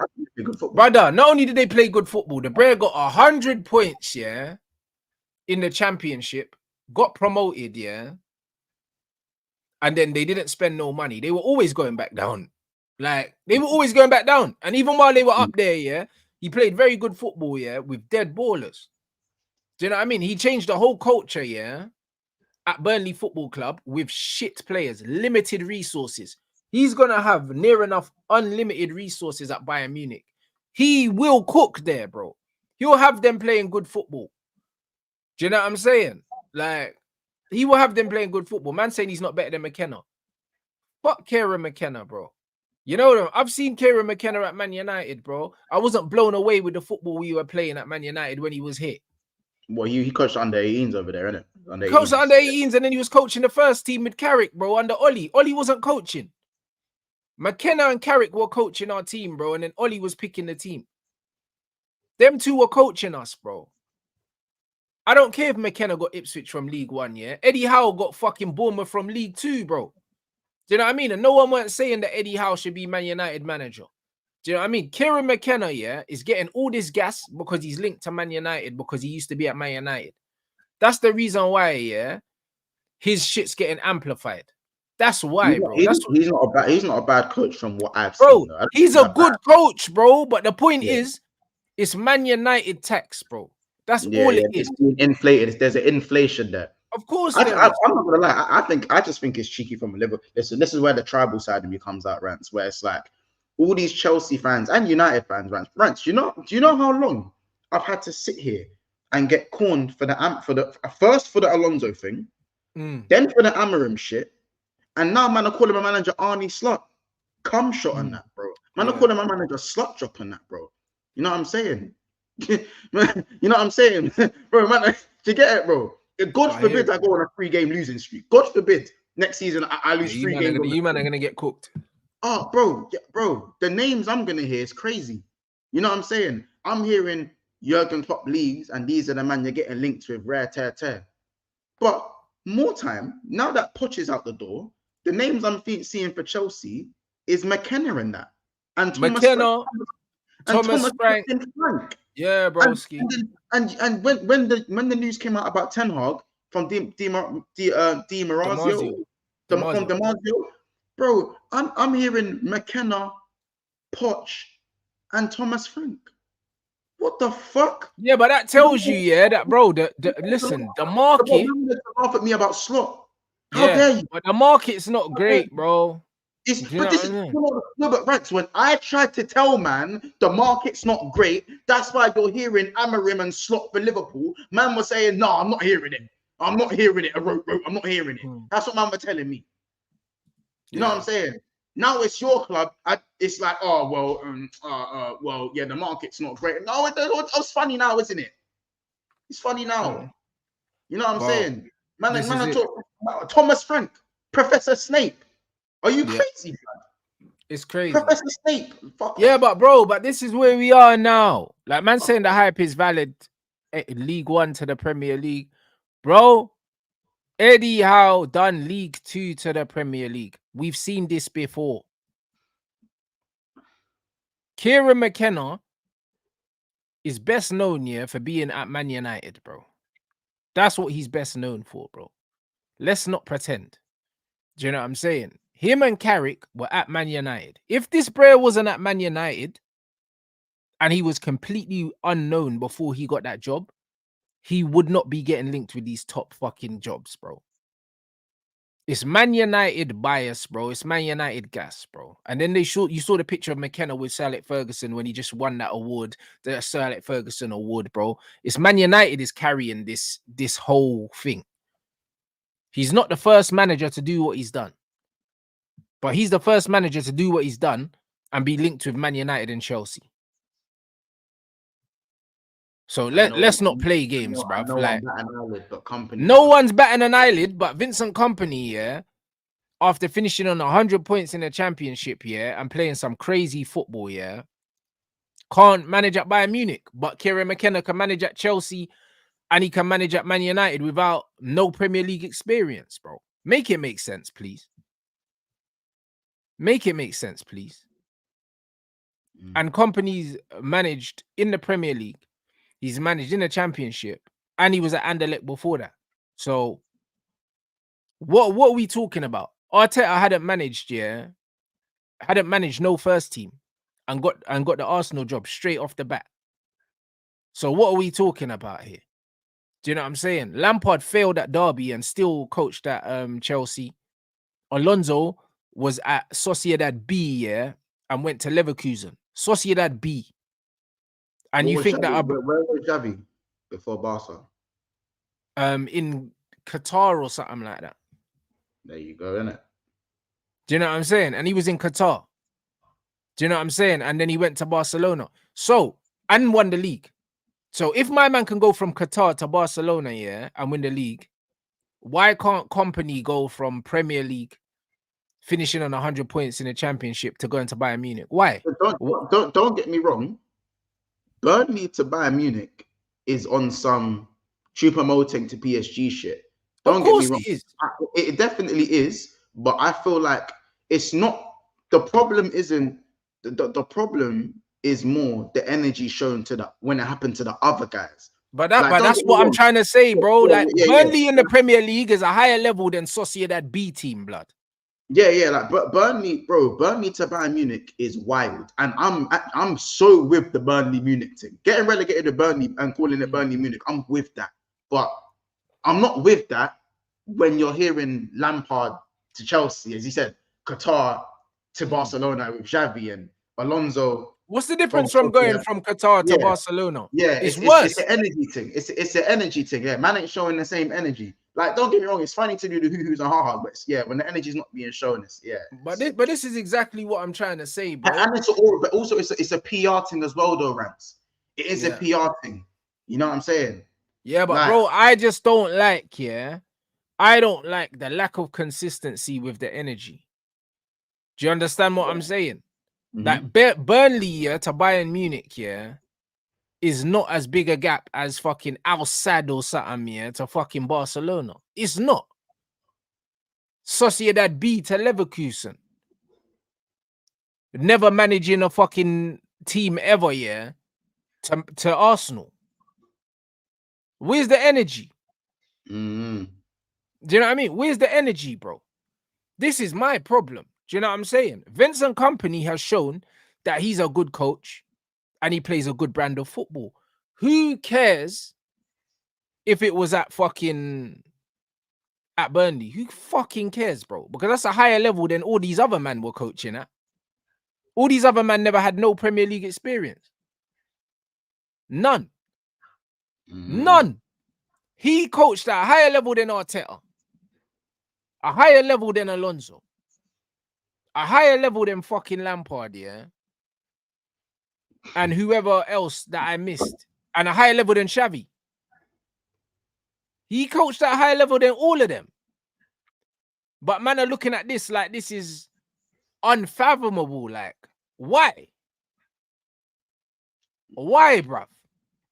good football. Brother, not only did they play good football, the Brer got 100 points, yeah, in the championship, got promoted, yeah, and then they didn't spend no money. They were always going back down. Like, they were always going back down. And even while they were up there, yeah, he played very good football, yeah, with dead ballers. Do you know what I mean? He changed the whole culture, yeah, at Burnley Football Club with shit players, limited resources. He's going to have near enough unlimited resources at Bayern Munich. He will cook there, bro. He'll have them playing good football. Do you know what I'm saying? Like, he will have them playing good football. Man saying he's not better than McKenna. Fuck Kieran McKenna, bro. You know, I've seen Kieran McKenna at Man United, bro. I wasn't blown away with the football we were playing at Man United when he was here. Well, he coached under 18s over there, innit? Coached under 18s, and then he was coaching the first team with Carrick, bro, under Ollie. Ollie wasn't coaching. McKenna and Carrick were coaching our team, bro, and then Ollie was picking the team. Them two were coaching us, bro. I don't care if McKenna got Ipswich from League One, yeah? Eddie Howe got fucking Bournemouth from League Two, bro. Do you know what I mean? And no one weren't saying that Eddie Howe should be Man United manager. Do you know what I mean? Kieran McKenna, yeah, is getting all this gas because he's linked to Man United because he used to be at Man United. That's the reason why, yeah, his shit's getting amplified. That's why, bro. He's not a bad coach from what I've seen. Bro, he's a good coach, bro. But the point is, it's Man United tax, bro. That's all it is. It's inflated. There's an inflation there. Of course, I'm not gonna lie. I just think it's cheeky from a level. Listen, this is where the tribal side of me comes out, Rants, where it's like all these Chelsea fans and United fans, Rants. Do you know how long I've had to sit here and get corned for the first for the Alonso thing, then for the Amorim shit, and now man, I call him a manager Arnie Slut. Come shot on that, bro. Man, I call him a manager slut drop on that, bro. You know what I'm saying? You know what I'm saying, bro? Man, you get it, bro? God forbid I go on a 3-game losing streak. God forbid next season I lose 3 games. You man are gonna get cooked. Oh, bro, bro. The names I'm gonna hear is crazy. You know what I'm saying? I'm hearing Jurgen Klopp leaves, and these are the man you're getting linked with. Rare tear. But more time now that Poch is out the door, the names I'm seeing for Chelsea is McKenna and that, and Thomas Frank. Yeah, broski. And when the news came out about Ten Hag from Dimarzio, bro, I'm hearing McKenna, Poch, and Thomas Frank. What the fuck? Yeah, but that tells you, yeah, that bro. Listen, the market. Laugh at me about Slot. How dare you? But the market's not great, bro. No, but Rants, when I tried to tell man the market's not great, that's why you're hearing Amorim and Slot for Liverpool. Man was saying, no, I'm not hearing it. I'm not hearing it. I'm not hearing it. That's what man was telling me. You know what I'm saying? Now it's your club. It's like, oh well, yeah, the market's not great. No, it's funny now, isn't it? It's funny now. You know what I'm saying? Man, I talk about Thomas Frank, Professor Snape. Are you crazy, man? It's crazy. Professor Snape. But bro, this is where we are now. Like, man saying the hype is valid. League 1 to the Premier League. Bro, Eddie Howe done League 2 to the Premier League. We've seen this before. Kieran McKenna is best known, for being at Man United, bro. That's what he's best known for, bro. Let's not pretend. Do you know what I'm saying? Him and Carrick were at Man United. If this bro wasn't at Man United and he was completely unknown before he got that job, he would not be getting linked with these top fucking jobs, bro. It's Man United bias, bro. It's Man United gas, bro. And then you saw the picture of McKenna with Sir Alex Ferguson when he just won that award, the Sir Alex Ferguson award, bro. It's Man United is carrying this whole thing. He's not the first manager to do what he's done. But he's the first manager to do what he's done and be linked with Man United and Chelsea. So let's not play games, bruv. No one's batting an eyelid, but Vincent Kompany, after finishing on 100 points in the championship, and playing some crazy football, can't manage at Bayern Munich. But Kieran McKenna can manage at Chelsea and he can manage at Man United without no Premier League experience, bro. Make it make sense, please. Make it make sense, please. And Kompany's managed in the Premier League. He's managed in the Championship. And he was at Anderlecht before that. So, what are we talking about? Arteta hadn't managed, hadn't managed no first team and got the Arsenal job straight off the bat. So, what are we talking about here? Do you know what I'm saying? Lampard failed at Derby and still coached at Chelsea. Alonso was at Sociedad B, and went to Leverkusen. Sociedad B. And you think that... Where was Jabi before Barca? In Qatar or something like that. There you go, innit? Do you know what I'm saying? And he was in Qatar. Do you know what I'm saying? And then he went to Barcelona. So, and won the league. So, if my man can go from Qatar to Barcelona, and win the league, why can't Kompany go from Premier League, finishing on 100 points in the Championship, to going to Bayern Munich? Why? Don't get me wrong. Burnley to Bayern Munich is on some Choupo-Moting to PSG shit. Don't get me wrong. It definitely is, but I feel like it's not. The problem isn't. The problem is more the energy shown to when it happened to the other guys. But that's what I'm trying to say, bro. Like Burnley in the Premier League is a higher level than Sociedad B team, blood. Yeah, like Burnley to Bayern Munich is wild, and I'm so with the Burnley Munich thing. Getting relegated to Burnley and calling it Burnley Munich, I'm with that. But I'm not with that when you're hearing Lampard to Chelsea, as he said, Qatar to Barcelona with Javi and Alonso What's the difference from going from Qatar to Barcelona? Yeah, it's worse. It's the energy thing. It's the energy thing. Yeah, man ain't showing the same energy. Like, don't get me wrong, it's funny to do the hoo-hoos and ha-ha, but yeah, when the energy's not being shown, it's But this is exactly what I'm trying to say, bro. And it's all, but also it's a PR thing as well, though, Rants. It is a PR thing. You know what I'm saying? Yeah, but like, bro, I just don't like, I don't like the lack of consistency with the energy. Do you understand what I'm saying? Like Burnley to Bayern Munich, is not as big a gap as fucking Al Sadd or something, to fucking Barcelona. It's not. Sociedad B to Leverkusen. Never managing a fucking team ever, to Arsenal. Where's the energy? Do you know what I mean? Where's the energy, bro? This is my problem. Do you know what I'm saying? Vincent Kompany has shown that he's a good coach and he plays a good brand of football. Who cares if it was at Burnley? Who fucking cares, bro? Because that's a higher level than all these other men were coaching at. All these other men never had no Premier League experience. None. None. He coached at a higher level than Arteta. A higher level than Alonso. A higher level than fucking Lampard, and whoever else that I missed. And a higher level than Xavi. He coached at a higher level than all of them. But man are looking at this like this is unfathomable. Like, why? Why, bruv?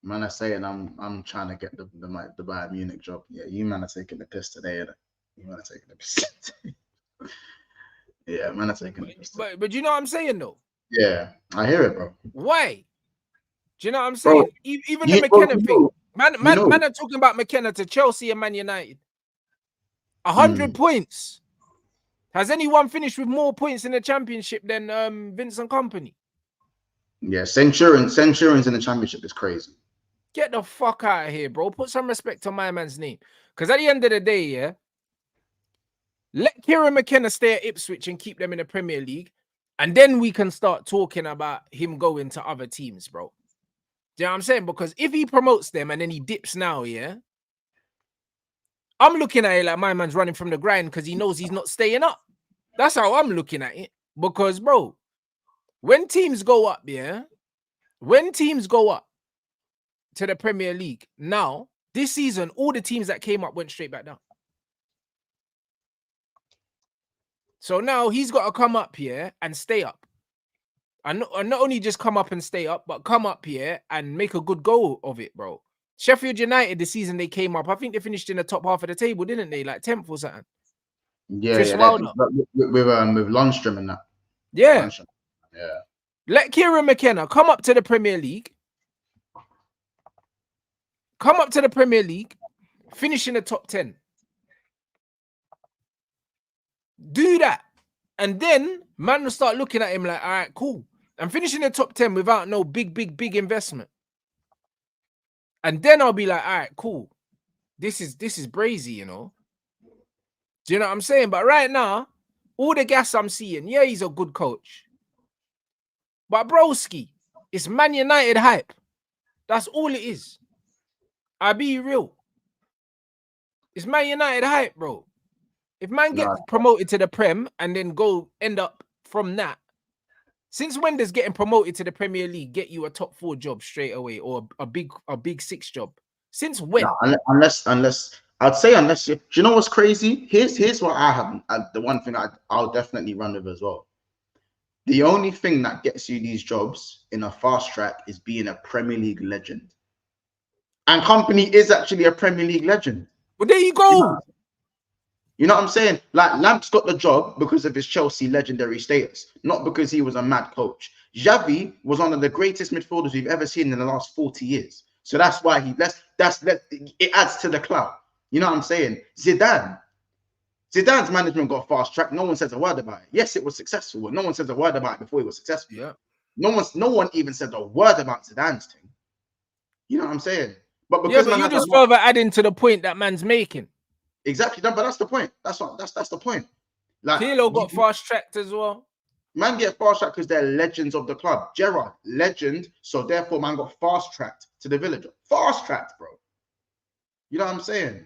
Man are saying I'm trying to get the Bayern Munich job. Yeah, you man are taking the piss today, innit? You man are taking the piss. Yeah, man are taking the piss. But you know what I'm saying, though? Yeah, I hear it, bro. Why? Do you know what I'm saying? Bro, even the McKenna thing. Man are talking about McKenna to Chelsea and Man United. 100 points. Has anyone finished with more points in the championship than Vincent Kompany? Yeah, Centurions in the championship is crazy. Get the fuck out of here, bro. Put some respect on my man's name. Because at the end of the day, let Kieran McKenna stay at Ipswich and keep them in the Premier League. And then we can start talking about him going to other teams, bro. Do you know what I'm saying? Because if he promotes them and then he dips now, I'm looking at it like my man's running from the grind because he knows he's not staying up. That's how I'm looking at it. Because, bro, when teams go up, when teams go up to the Premier League, now, this season, all the teams that came up went straight back down. So now he's got to come up here and stay up. And not only just come up and stay up, but come up here and make a good go of it, bro. Sheffield United, the season they came up, I think they finished in the top half of the table, didn't they? Like 10th or something. Yeah, with Lundstrom and that. Yeah. Yeah. Let Kieran McKenna come up to the Premier League. Come up to the Premier League. Finish in the top 10. Do that. And then man will start looking at him like, all right, cool. I'm finishing the top 10 without no big investment. And then I'll be like, all right, cool. This is brazy, you know. Do you know what I'm saying? But right now, all the gas I'm seeing, yeah, he's a good coach. But broski, it's Man United hype. That's all it is. I'll be real. It's Man United hype, bro. If man gets promoted to the Prem and then end up from that, since when does getting promoted to the Premier League get you a top 4 job straight away or a big 6 job? Since when? No, unless I'd say unless you. Do you know what's crazy? Here's what I have. The one thing I'll definitely run with as well. The only thing that gets you these jobs in a fast track is being a Premier League legend. And Kompany is actually a Premier League legend. Well, there you go. You know what I'm saying? Like, Lamp's got the job because of his Chelsea legendary status, not because he was a mad coach. Jabi was one of the greatest midfielders we've ever seen in the last 40 years. So that's why it adds to the clout. You know what I'm saying? Zidane's management got fast track. No one says a word about it. Yes, it was successful, but no one says a word about it before it was successful. Yeah. No one even said a word about Zidane's thing. You know what I'm saying? But because you're just further adding to the point that man's making. Exactly, no, but that's the point. That's the point. Like, Pirlo got fast tracked as well. Man get fast tracked because they're legends of the club. Gerrard, legend, so therefore man got fast tracked to the Villa job. Fast tracked, bro. You know what I'm saying?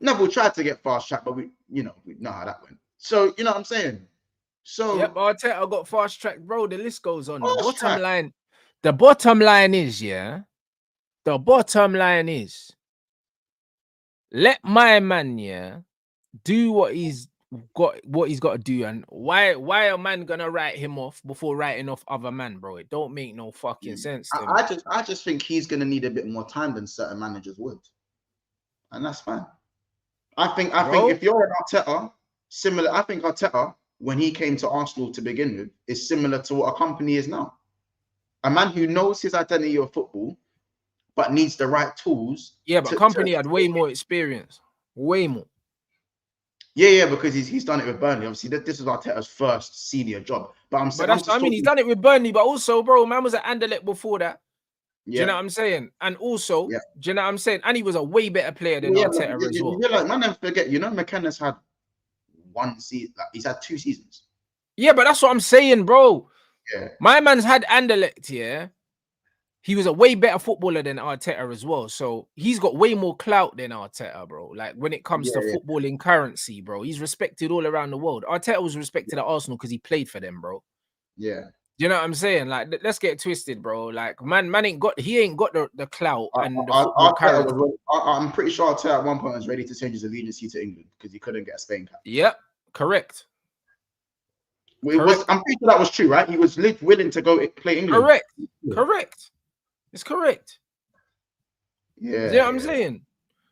Neville tried to get fast tracked, but we know how that went. So you know what I'm saying? So yep, Arteta got fast tracked, bro. The list goes on. Fast The bottom line is, yeah. The bottom line is, let my man, yeah, do what he's got to do. And why a man gonna write him off before writing off other man, bro? It don't make no fucking sense to me. I just think he's gonna need a bit more time than certain managers would, and that's fine. I think if you're an Arteta, similar. I think Arteta, when he came to Arsenal to begin with, is similar to what a Kompany is now. A man who knows his identity of football, but needs the right tools. Yeah, but Kompany had way more experience, way more. Yeah, because he's done it with Burnley. Obviously, this is Arteta's first senior job. But I'm saying, he's done it with Burnley, but also, bro, man was at Anderlecht before that. Yeah. Do you know what I'm saying? And also, do you know what I'm saying? And he was a way better player than Arteta as well. You're like, man, don't forget, McKenna's had one season. Like, he's had 2 seasons. Yeah, but that's what I'm saying, bro. Yeah. My man's had Anderlecht, yeah. He was a way better footballer than Arteta as well. So he's got way more clout than Arteta, bro. Like when it comes to footballing currency, bro. He's respected all around the world. Arteta was respected at Arsenal because he played for them, bro. Yeah. You know what I'm saying? Like, let's get twisted, bro. Like, man ain't got the clout and the football currency. I'm pretty sure Arteta at one point was ready to change his allegiance to England because he couldn't get a Spain cap. Yep, correct. I'm pretty sure that was true, right? He was willing to go play England. Correct. It's correct. Yeah. You know what I'm saying?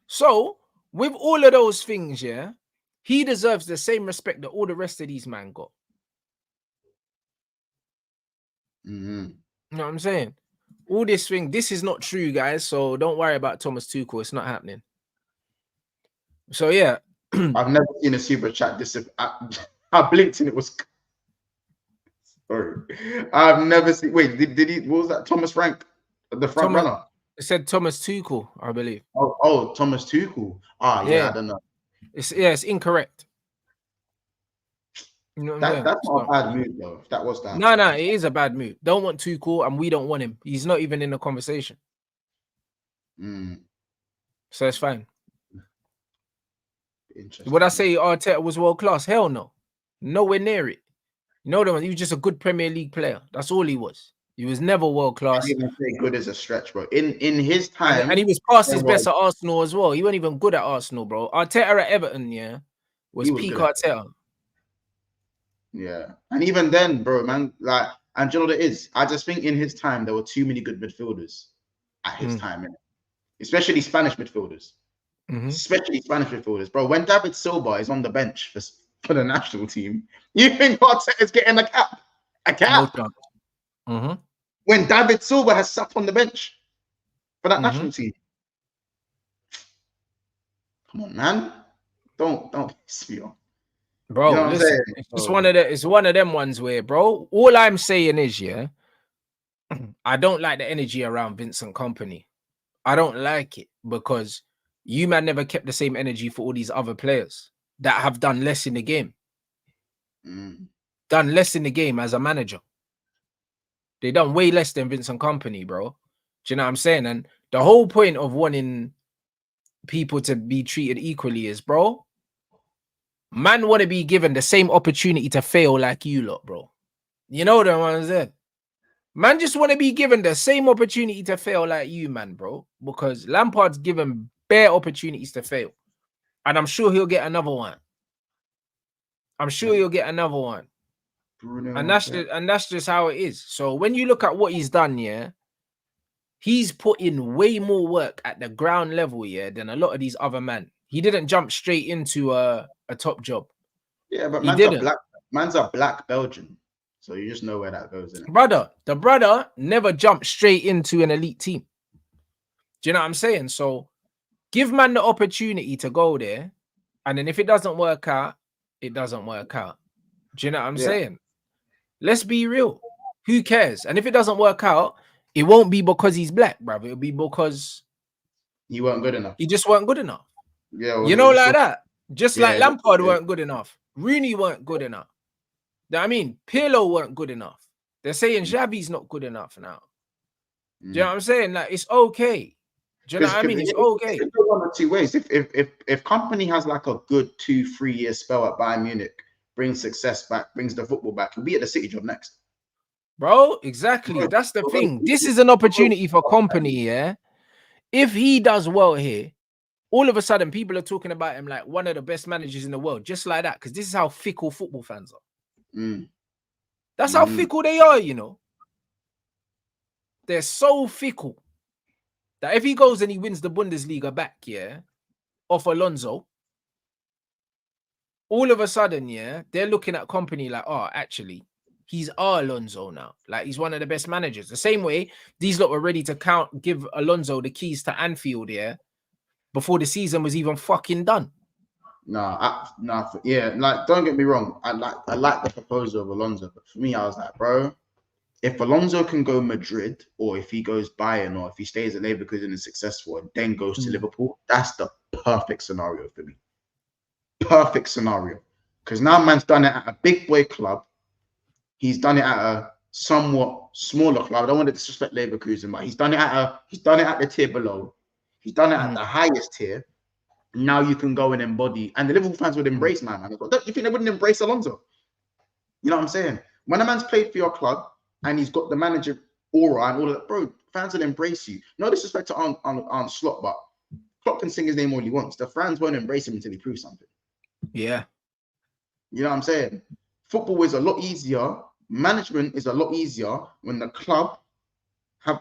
So, with all of those things, yeah, he deserves the same respect that all the rest of these men got. You know what I'm saying? All this thing, this is not true, guys. So don't worry about Thomas Tuchel. It's not happening. So yeah. I've never seen a super chat I blinked and it was sorry. I've never seen did he what was that? Thomas Frank, the front runner? It said Thomas Tuchel, I believe. Oh, Thomas Tuchel. Yeah, I don't know. It's incorrect. You know that's not a bad move, though. If that was that. No, it is a bad move. Don't want Tuchel, and we don't want him. He's not even in the conversation. So it's fine. Interesting. Would I say Arteta was world class? Hell no. Nowhere near it. You know he was just a good Premier League player. That's all he was. He was never world class. I didn't even say good as a stretch, bro. In his time, and he was past his best at Arsenal as well. He wasn't even good at Arsenal, bro. Arteta at Everton, was peak Arteta. Yeah, and even then, bro, man, like, and you know what it is? I just think in his time there were too many good midfielders at his time, especially Spanish midfielders. Especially Spanish midfielders, bro. When David Silva is on the bench for the national team, you think Arteta's getting a cap? A cap? No. When David Silva has sat on the bench for that national team. Come on, man. Don't piss me off. Bro, you know listen, it's one of them ones where, bro, all I'm saying is, I don't like the energy around Vincent Kompany. I don't like it because you man never kept the same energy for all these other players that have done less in the game. Done less in the game as a manager. They done way less than Vincent Kompany, bro. Do you know what I'm saying? And the whole point of wanting people to be treated equally is, bro, man want to be given the same opportunity to fail like you lot, bro. You know what I'm saying? Man just want to be given the same opportunity to fail like you, man, bro. Because Lampard's given bare opportunities to fail. And I'm sure he'll get another one. I'm sure he'll get another one. And that's just how it is. So when you look at what he's done, he's put in way more work at the ground level, than a lot of these other men. He didn't jump straight into a top job. Yeah, but man's a black Belgian. So you just know where that goes, innit? The brother never jumped straight into an elite team. Do you know what I'm saying? So give man the opportunity to go there. And then if it doesn't work out, it doesn't work out. Do you know what I'm saying? Let's be real. Who cares? And if it doesn't work out, it won't be because he's black, brother. It'll be because he weren't good enough. He just weren't good enough. Yeah, you know, like that. Just like Lampard weren't good enough. Rooney weren't good enough. I mean, Pirlo weren't good enough. They're saying Jabi's not good enough now. Do you know what I'm saying? Like, it's okay. Do you know what I mean? It's okay. It goes one of two ways. If Kompany has like a good 2-3 year spell at Bayern Munich, brings success back, brings the football back, he'll be at the City job next. Bro, exactly. That's the thing. This is an opportunity for Kompany, yeah? If he does well here, all of a sudden people are talking about him like one of the best managers in the world, just like that, because this is how fickle football fans are. That's how fickle they are, you know. They're so fickle that if he goes and he wins the Bundesliga back, yeah, off Alonso, all of a sudden, yeah, they're looking at Kompany like, oh, actually, he's our Alonso now. Like, he's one of the best managers. The same way these lot were ready to give Alonso the keys to Anfield, yeah, before the season was even fucking done. Yeah, like, don't get me wrong. I like the proposal of Alonso, but for me, I was like, bro, if Alonso can go Madrid, or if he goes Bayern, or if he stays at Leverkusen and is successful and then goes to Liverpool, that's the perfect scenario for me. Perfect scenario. Because now man's done it at a big boy club. He's done it at a somewhat smaller club. I don't want to disrespect Leverkusen, but he's done it at the tier below. He's done it at the highest tier. Now you can go and embody, and the Liverpool fans would embrace man. Don't you think they wouldn't embrace Alonso? You know what I'm saying? When a man's played for your club and he's got the manager aura and all of that, bro, fans will embrace you. No disrespect to Arne Slot, but Klopp can sing his name all he wants. The fans won't embrace him until he proves something. Yeah. You know what I'm saying? Football is a lot easier. Management is a lot easier when the club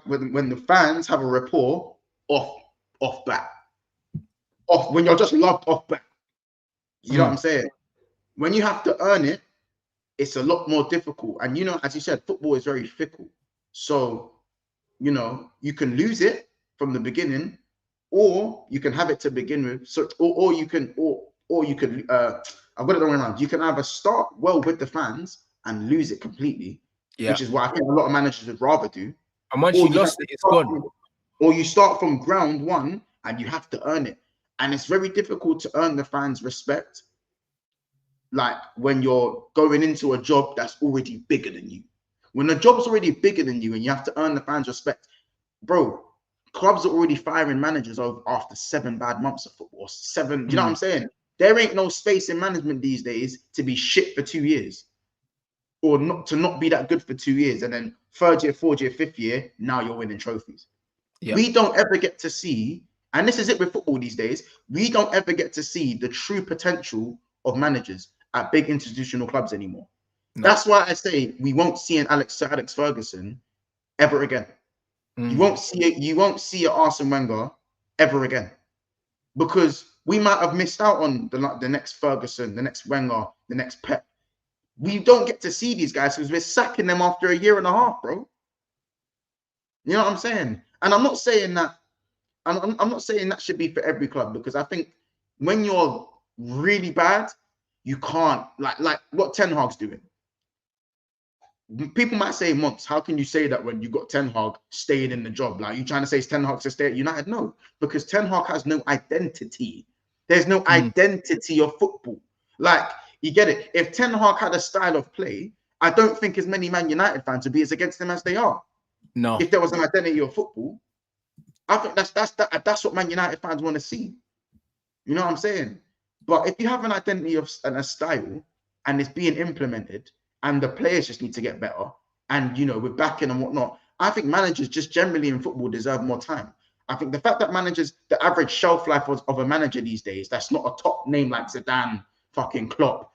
when the fans have a rapport off bat. When you're just loved off back. You know what I'm saying? When you have to earn it, it's a lot more difficult. And, you know, as you said, football is very fickle. So, you know, you can lose it from the beginning, or you can have it to begin with. So, or you can I've got it the way around. You can either start well with the fans and lose it completely, which is what I think a lot of managers would rather do. And once you lost it, it's gone. Or you start from ground one and you have to earn it. And it's very difficult to earn the fans' respect, like when you're going into a job that's already bigger than you. When the job's already bigger than you and you have to earn the fans' respect, bro, clubs are already firing managers after 7 bad months of football. Or 7, you know what I'm saying? There ain't no space in management these days to be shit for 2 years, or not be that good for 2 years, and then 3rd year, 4th year, 5th year, now you're winning trophies. We don't ever get to see, and this is it with football these days, we don't ever get to see the true potential of managers at big institutional clubs anymore. That's why I say we won't see an Sir Alex Ferguson ever again. You won't see it. You won't see an Arsene Wenger ever again, because we might have missed out on the next Ferguson, the next Wenger, the next Pep. We don't get to see these guys because we're sacking them after 1.5 years, bro. You know what I'm saying? And I'm not saying that. I'm not saying that should be for every club, because I think when you're really bad, you can't, like what Ten Hag's doing. People might say, Monts, how can you say that when you got Ten Hag staying in the job? Like, you trying to say Ten Hag to stay at United? No, because Ten Hag has no identity. There's no identity of football. Like, you get it. If Ten Hag had a style of play, I don't think as many Man United fans would be as against him as they are. No. If there was an identity of football, I think that's what Man United fans want to see. You know what I'm saying? But if you have an identity and a style, and it's being implemented, and the players just need to get better, and, you know, with backing and whatnot, I think managers just generally in football deserve more time. I think the fact that managers, the average shelf life of a manager these days, that's not a top name like Zidane, fucking Klopp,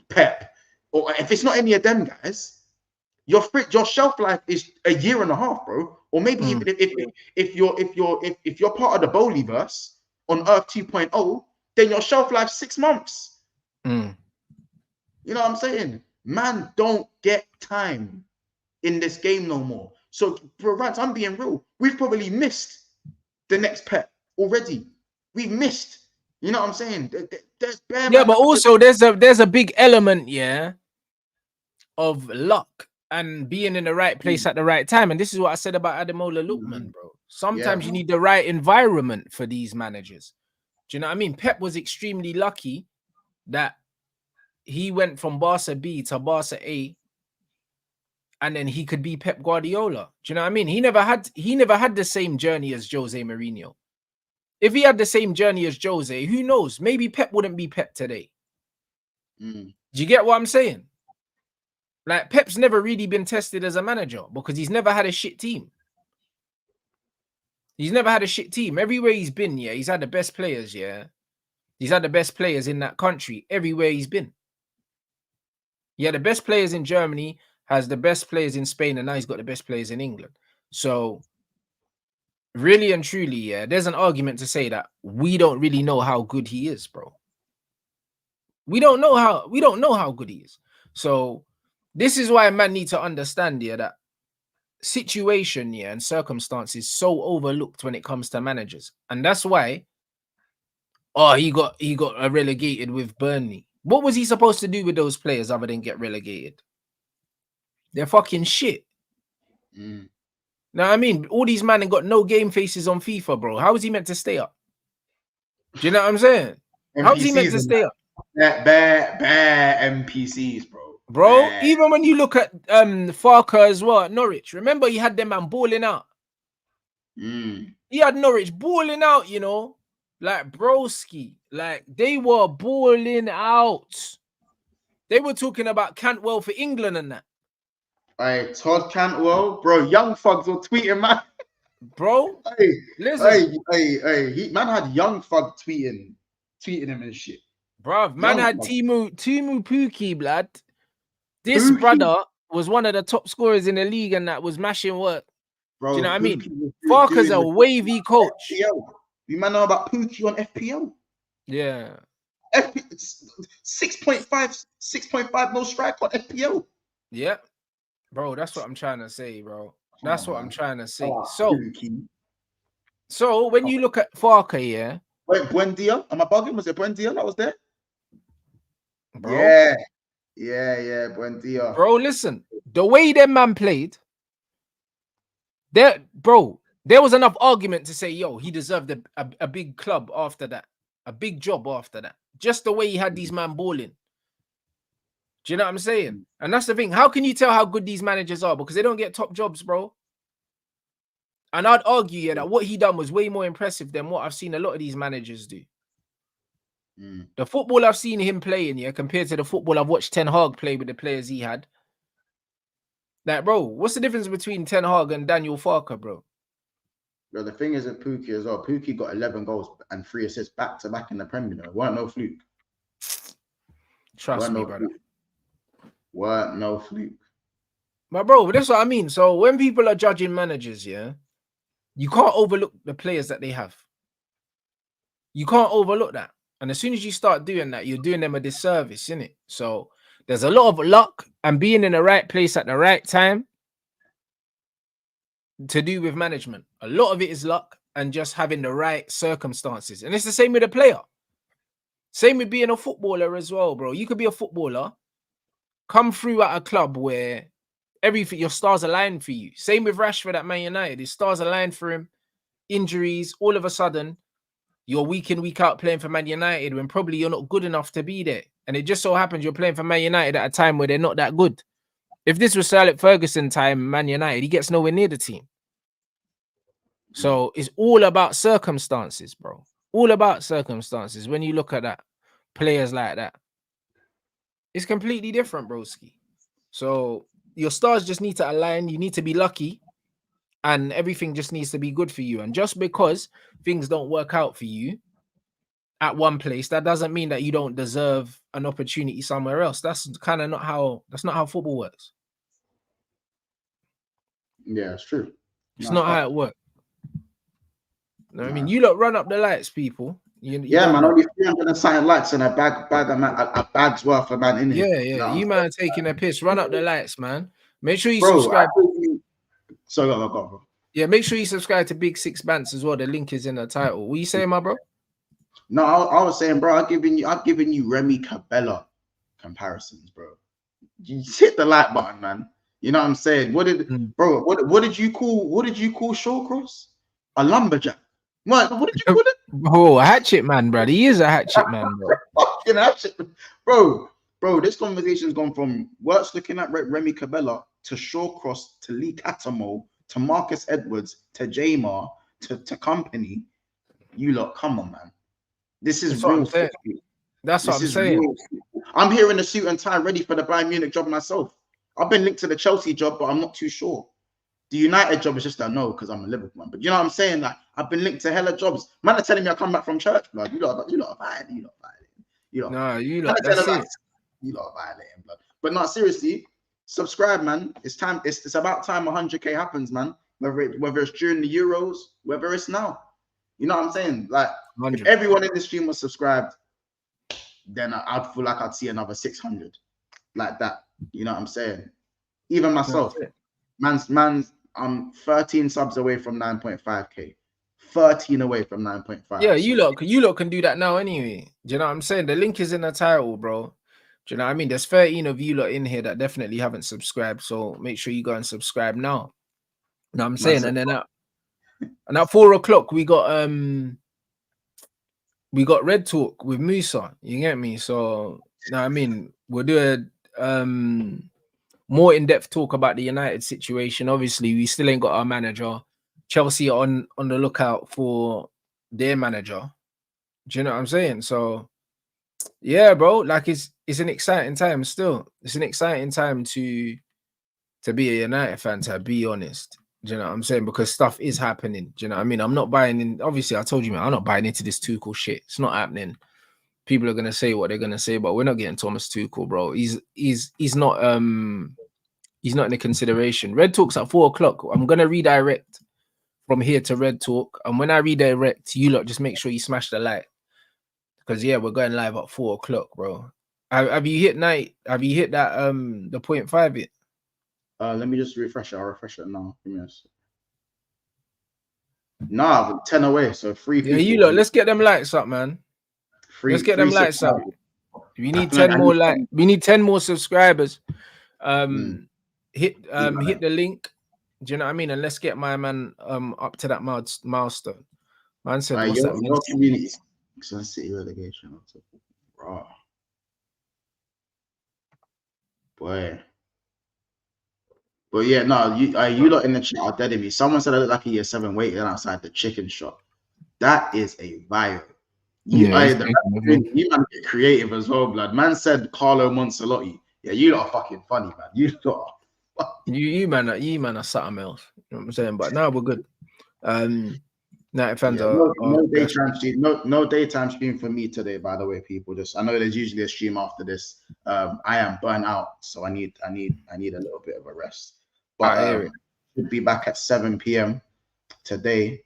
Pep, or if it's not any of them guys, your shelf life is 1.5 years, bro. Or maybe even if you're part of the Bowleyverse on Earth 2.0, then your shelf life 6 months. You know what I'm saying? Man, don't get time in this game no more. So, for Rants, I'm being real. We've probably missed the next Pep already. We've missed. You know what I'm saying? There's but also there's a big element, of luck and being in the right place at the right time. And this is what I said about Ademola Lookman, bro. Sometimes you need the right environment for these managers. Do you know what I mean? Pep was extremely lucky that he went from Barca B to Barca A, and then he could be Pep Guardiola. Do you know what I mean? He never had the same journey as Jose Mourinho. If he had the same journey as Jose, who knows? Maybe Pep wouldn't be Pep today. Do you get what I'm saying? Like, Pep's never really been tested as a manager because he's never had a shit team. He's never had a shit team. Everywhere he's been, yeah, he's had the best players, yeah. He's had the best players in that country everywhere he's been. He had the best players in Germany, has the best players in Spain, and now he's got the best players in England. So, really and truly, yeah, there's an argument to say that we don't really know how good he is, bro. We don't know how good he is. So, this is why man need to understand, yeah, that situation, yeah, and circumstances so overlooked when it comes to managers. And that's why, he got relegated with Burnley. What was he supposed to do with those players other than get relegated? They're fucking shit. Now, I mean, all these men got no game faces on FIFA, bro. How is he meant to stay up? Do you know what I'm saying? How is he meant to stay up? Bare NPCs, bro. Bro, even when you look at Farker as well at Norwich, remember he had them man balling out. He had Norwich balling out, you know, like broski, like they were balling out. They were talking about Cantwell for England and that. Hey, Todd Cantwell, bro, young thugs were tweeting, man. Bro, listen. Hey, man had young thug tweeting him and shit. Bro, man had Timu Pukki, blood. This brother was one of the top scorers in the league and that was mashing work. Bro, do you know what I mean? Farker's a wavy coach. FPL. You man know about Pukki on FPL? Yeah. 6.5 no strike on FPL. Yeah. Bro, that's what I'm trying to say, bro. That's what I'm trying to say. So when you look at Farker, yeah. Wait, Buendia? Am I bugging? Was it Buendia that was there? Bro. Yeah, Buendia. Bro, listen. The way them man played, there was enough argument to say, yo, he deserved a big club after that. A big job after that. Just the way he had these man balling. Do you know what I'm saying? And that's the thing. How can you tell how good these managers are? Because they don't get top jobs, bro. And I'd argue, yeah, that what he done was way more impressive than what I've seen a lot of these managers do. The football I've seen him playing, yeah, compared to the football I've watched Ten Hag play with the players he had. Like, bro, what's the difference between Ten Hag and Daniel Farker, bro? Bro, the thing is with Pukki as well. Pukki got 11 goals and 3 assists back-to-back in the Premier League. Weren't no fluke. Trust me, brother. Weren't no fluke. But, bro, that's what I mean. So, when people are judging managers, yeah, you can't overlook the players that they have. You can't overlook that. And as soon as you start doing that, you're doing them a disservice, innit? So there's a lot of luck and being in the right place at the right time to do with management. A lot of it is luck and just having the right circumstances. And it's the same with a player. Same with being a footballer as well, bro. You could be a footballer, come through at a club where everything, your stars align for you. Same with Rashford at Man United. His stars aligned for him. Injuries, all of a sudden, you're week in, week out playing for Man United when probably you're not good enough to be there. And it just so happens you're playing for Man United at a time where they're not that good. If this was Sir Alex Ferguson time, Man United, he gets nowhere near the team. So it's all about circumstances, bro. All about circumstances. When you look at that, players like that, it's completely different, broski. So your stars just need to align. You need to be lucky. And everything just needs to be good for you. And just because things don't work out for you at one place, that doesn't mean that you don't deserve an opportunity somewhere else. That's kind of not how football works. Yeah, it's true. It's not how it works. No, I mean, you lot run up the lights, people. Yeah, man, only 300 and something likes and a bag's worth of man in it. Yeah. You man taking a piss. Run up the lights, man. Make sure you subscribe. So go, bro. Yeah, make sure you subscribe to Big Six Bants as well. The link is in the title. What you saying, my bro? No, I was saying, bro, I've given you Remy Cabella comparisons, bro. You hit the like button, man. You know what I'm saying? What did you call Shawcross? A lumberjack. What did you call it? Oh, a hatchet man, bro. He is a hatchet man, bro. Fucking hatchet, bro. Bro, this conversation's gone from works looking at Remy Cabella to Shawcross to Lee Cattermole to Marcus Edwards to Jamar to Kompany. You lot, come on, man. This is real. That's what I'm saying. I'm here in a suit and tie, ready for the Bayern Munich job myself. I've been linked to the Chelsea job, but I'm not too sure. The United job is just a no because I'm a Liverpool man. But you know what I'm saying? Like, I've been linked to hella jobs. Man are telling me I come back from church, blood. You lot are violating. You lot. No, you lot. That's it. You lot are violating, blood. But not seriously. Subscribe, man. It's time. It's about time 100K happens, man. Whether it's during the Euros, whether it's now. You know what I'm saying? Like, 100. If everyone in the stream was subscribed, then I'd feel like I'd see another 600 like that. You know what I'm saying? Even myself, man's I'm 13 subs away from 9.5K. 13 away from 9.5. Yeah, you lot can do that now anyway. Do you know what I'm saying? The link is in the title, bro. Do you know what I mean? There's 13 of you lot in here that definitely haven't subscribed, so make sure you go and subscribe now. You know what I'm saying? And then at 4 o'clock we got Red Talk with Musa. You get me? So you know what I mean, we'll do a more in-depth talk about the United situation. Obviously, we still ain't got our manager. Chelsea are on the lookout for their manager. Do you know what I'm saying? So yeah, bro, like it's an exciting time still. It's an exciting time to be a United fan, to be honest. Do you know what I'm saying? Because stuff is happening. Do you know what I mean? I'm not buying in. Obviously, I told you, man, I'm not buying into this Tuchel shit. It's not happening. People are gonna say what they're gonna say, but we're not getting Thomas Tuchel, bro. He's not in the consideration. Red Talk's at 4 o'clock. I'm gonna redirect from here to Red Talk, and when I redirect, you lot just make sure you smash the like, because yeah, we're going live at 4 o'clock, bro. Have you hit night? Have you hit that the 0.5 yet? Let me just refresh it. I'll refresh it now. Give me a second. Nah, 10 away, so 3 people. Yeah, you lot, let's get them lights up, man. Let's get them lights up. We need 10 more we need 10 more subscribers. Hit the link. Do you know what I mean? And let's get my man up to that milestone. Man said, what's that? Your community City relegation. Bro. Boy. But yeah, no, you lot in the chat are dead in me. Someone said I look like a year 7 waiting outside the chicken shop. That is a vibe. You man get creative as well, blood. Man said Carlo Moncelotti. Yeah, you lot are fucking funny, man. You lot are you man are something else. You know what I'm saying? But now we're good. United fans are no daytime stream. No daytime stream for me today, by the way, people. Just I know there's usually a stream after this. I am burnt out, so I need a little bit of a rest. But we'll be back at 7 p.m. today.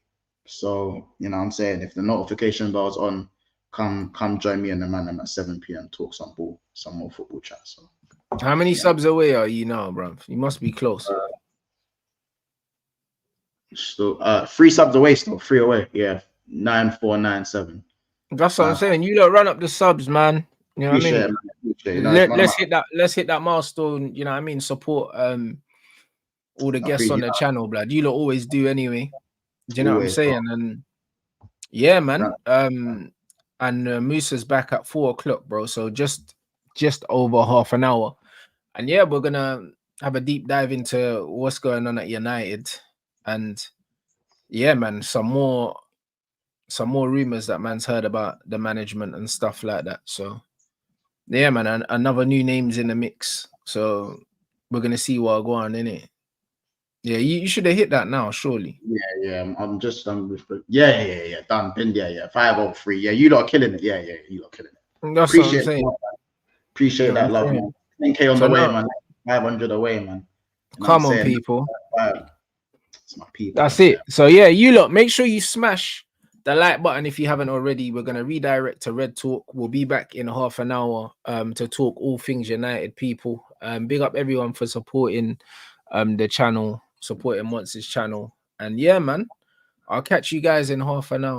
So, you know what I'm saying, if the notification bell's on, come join me and the man at 7 p.m. talk some more football chat. So how many subs away are you now, bro? You must be close. Still 3 subs away, still 3 away. Yeah, 9497. That's what I'm saying. You lot run up the subs, man. You know what I mean? Let's hit that milestone. You know what I mean? Support all the guests on the channel, blood. You lot always do anyway. Do you know what I'm saying? And yeah, man. And Musa's back at 4 o'clock, bro. So just over half an hour. And yeah, we're gonna have a deep dive into what's going on at United. And yeah, man, some more rumors that man's heard about the management and stuff like that. So yeah, man, and another new names in the mix. So we're gonna see what go on in it. Yeah, you should have hit that now, surely. Yeah. I'm yeah. Done. Been 503. Yeah, you lot are killing it. Yeah, you lot are killing it. That's what I'm saying. Appreciate that love, man. 10K on the way, man. 500 away, man. Come on, people. It's my people. That's it. So yeah, you lot, make sure you smash the like button if you haven't already. We're gonna redirect to Red Talk. We'll be back in half an hour to talk all things United, people. Big up everyone for supporting the channel, supporting MONTS' channel. And yeah, man, I'll catch you guys in half an hour.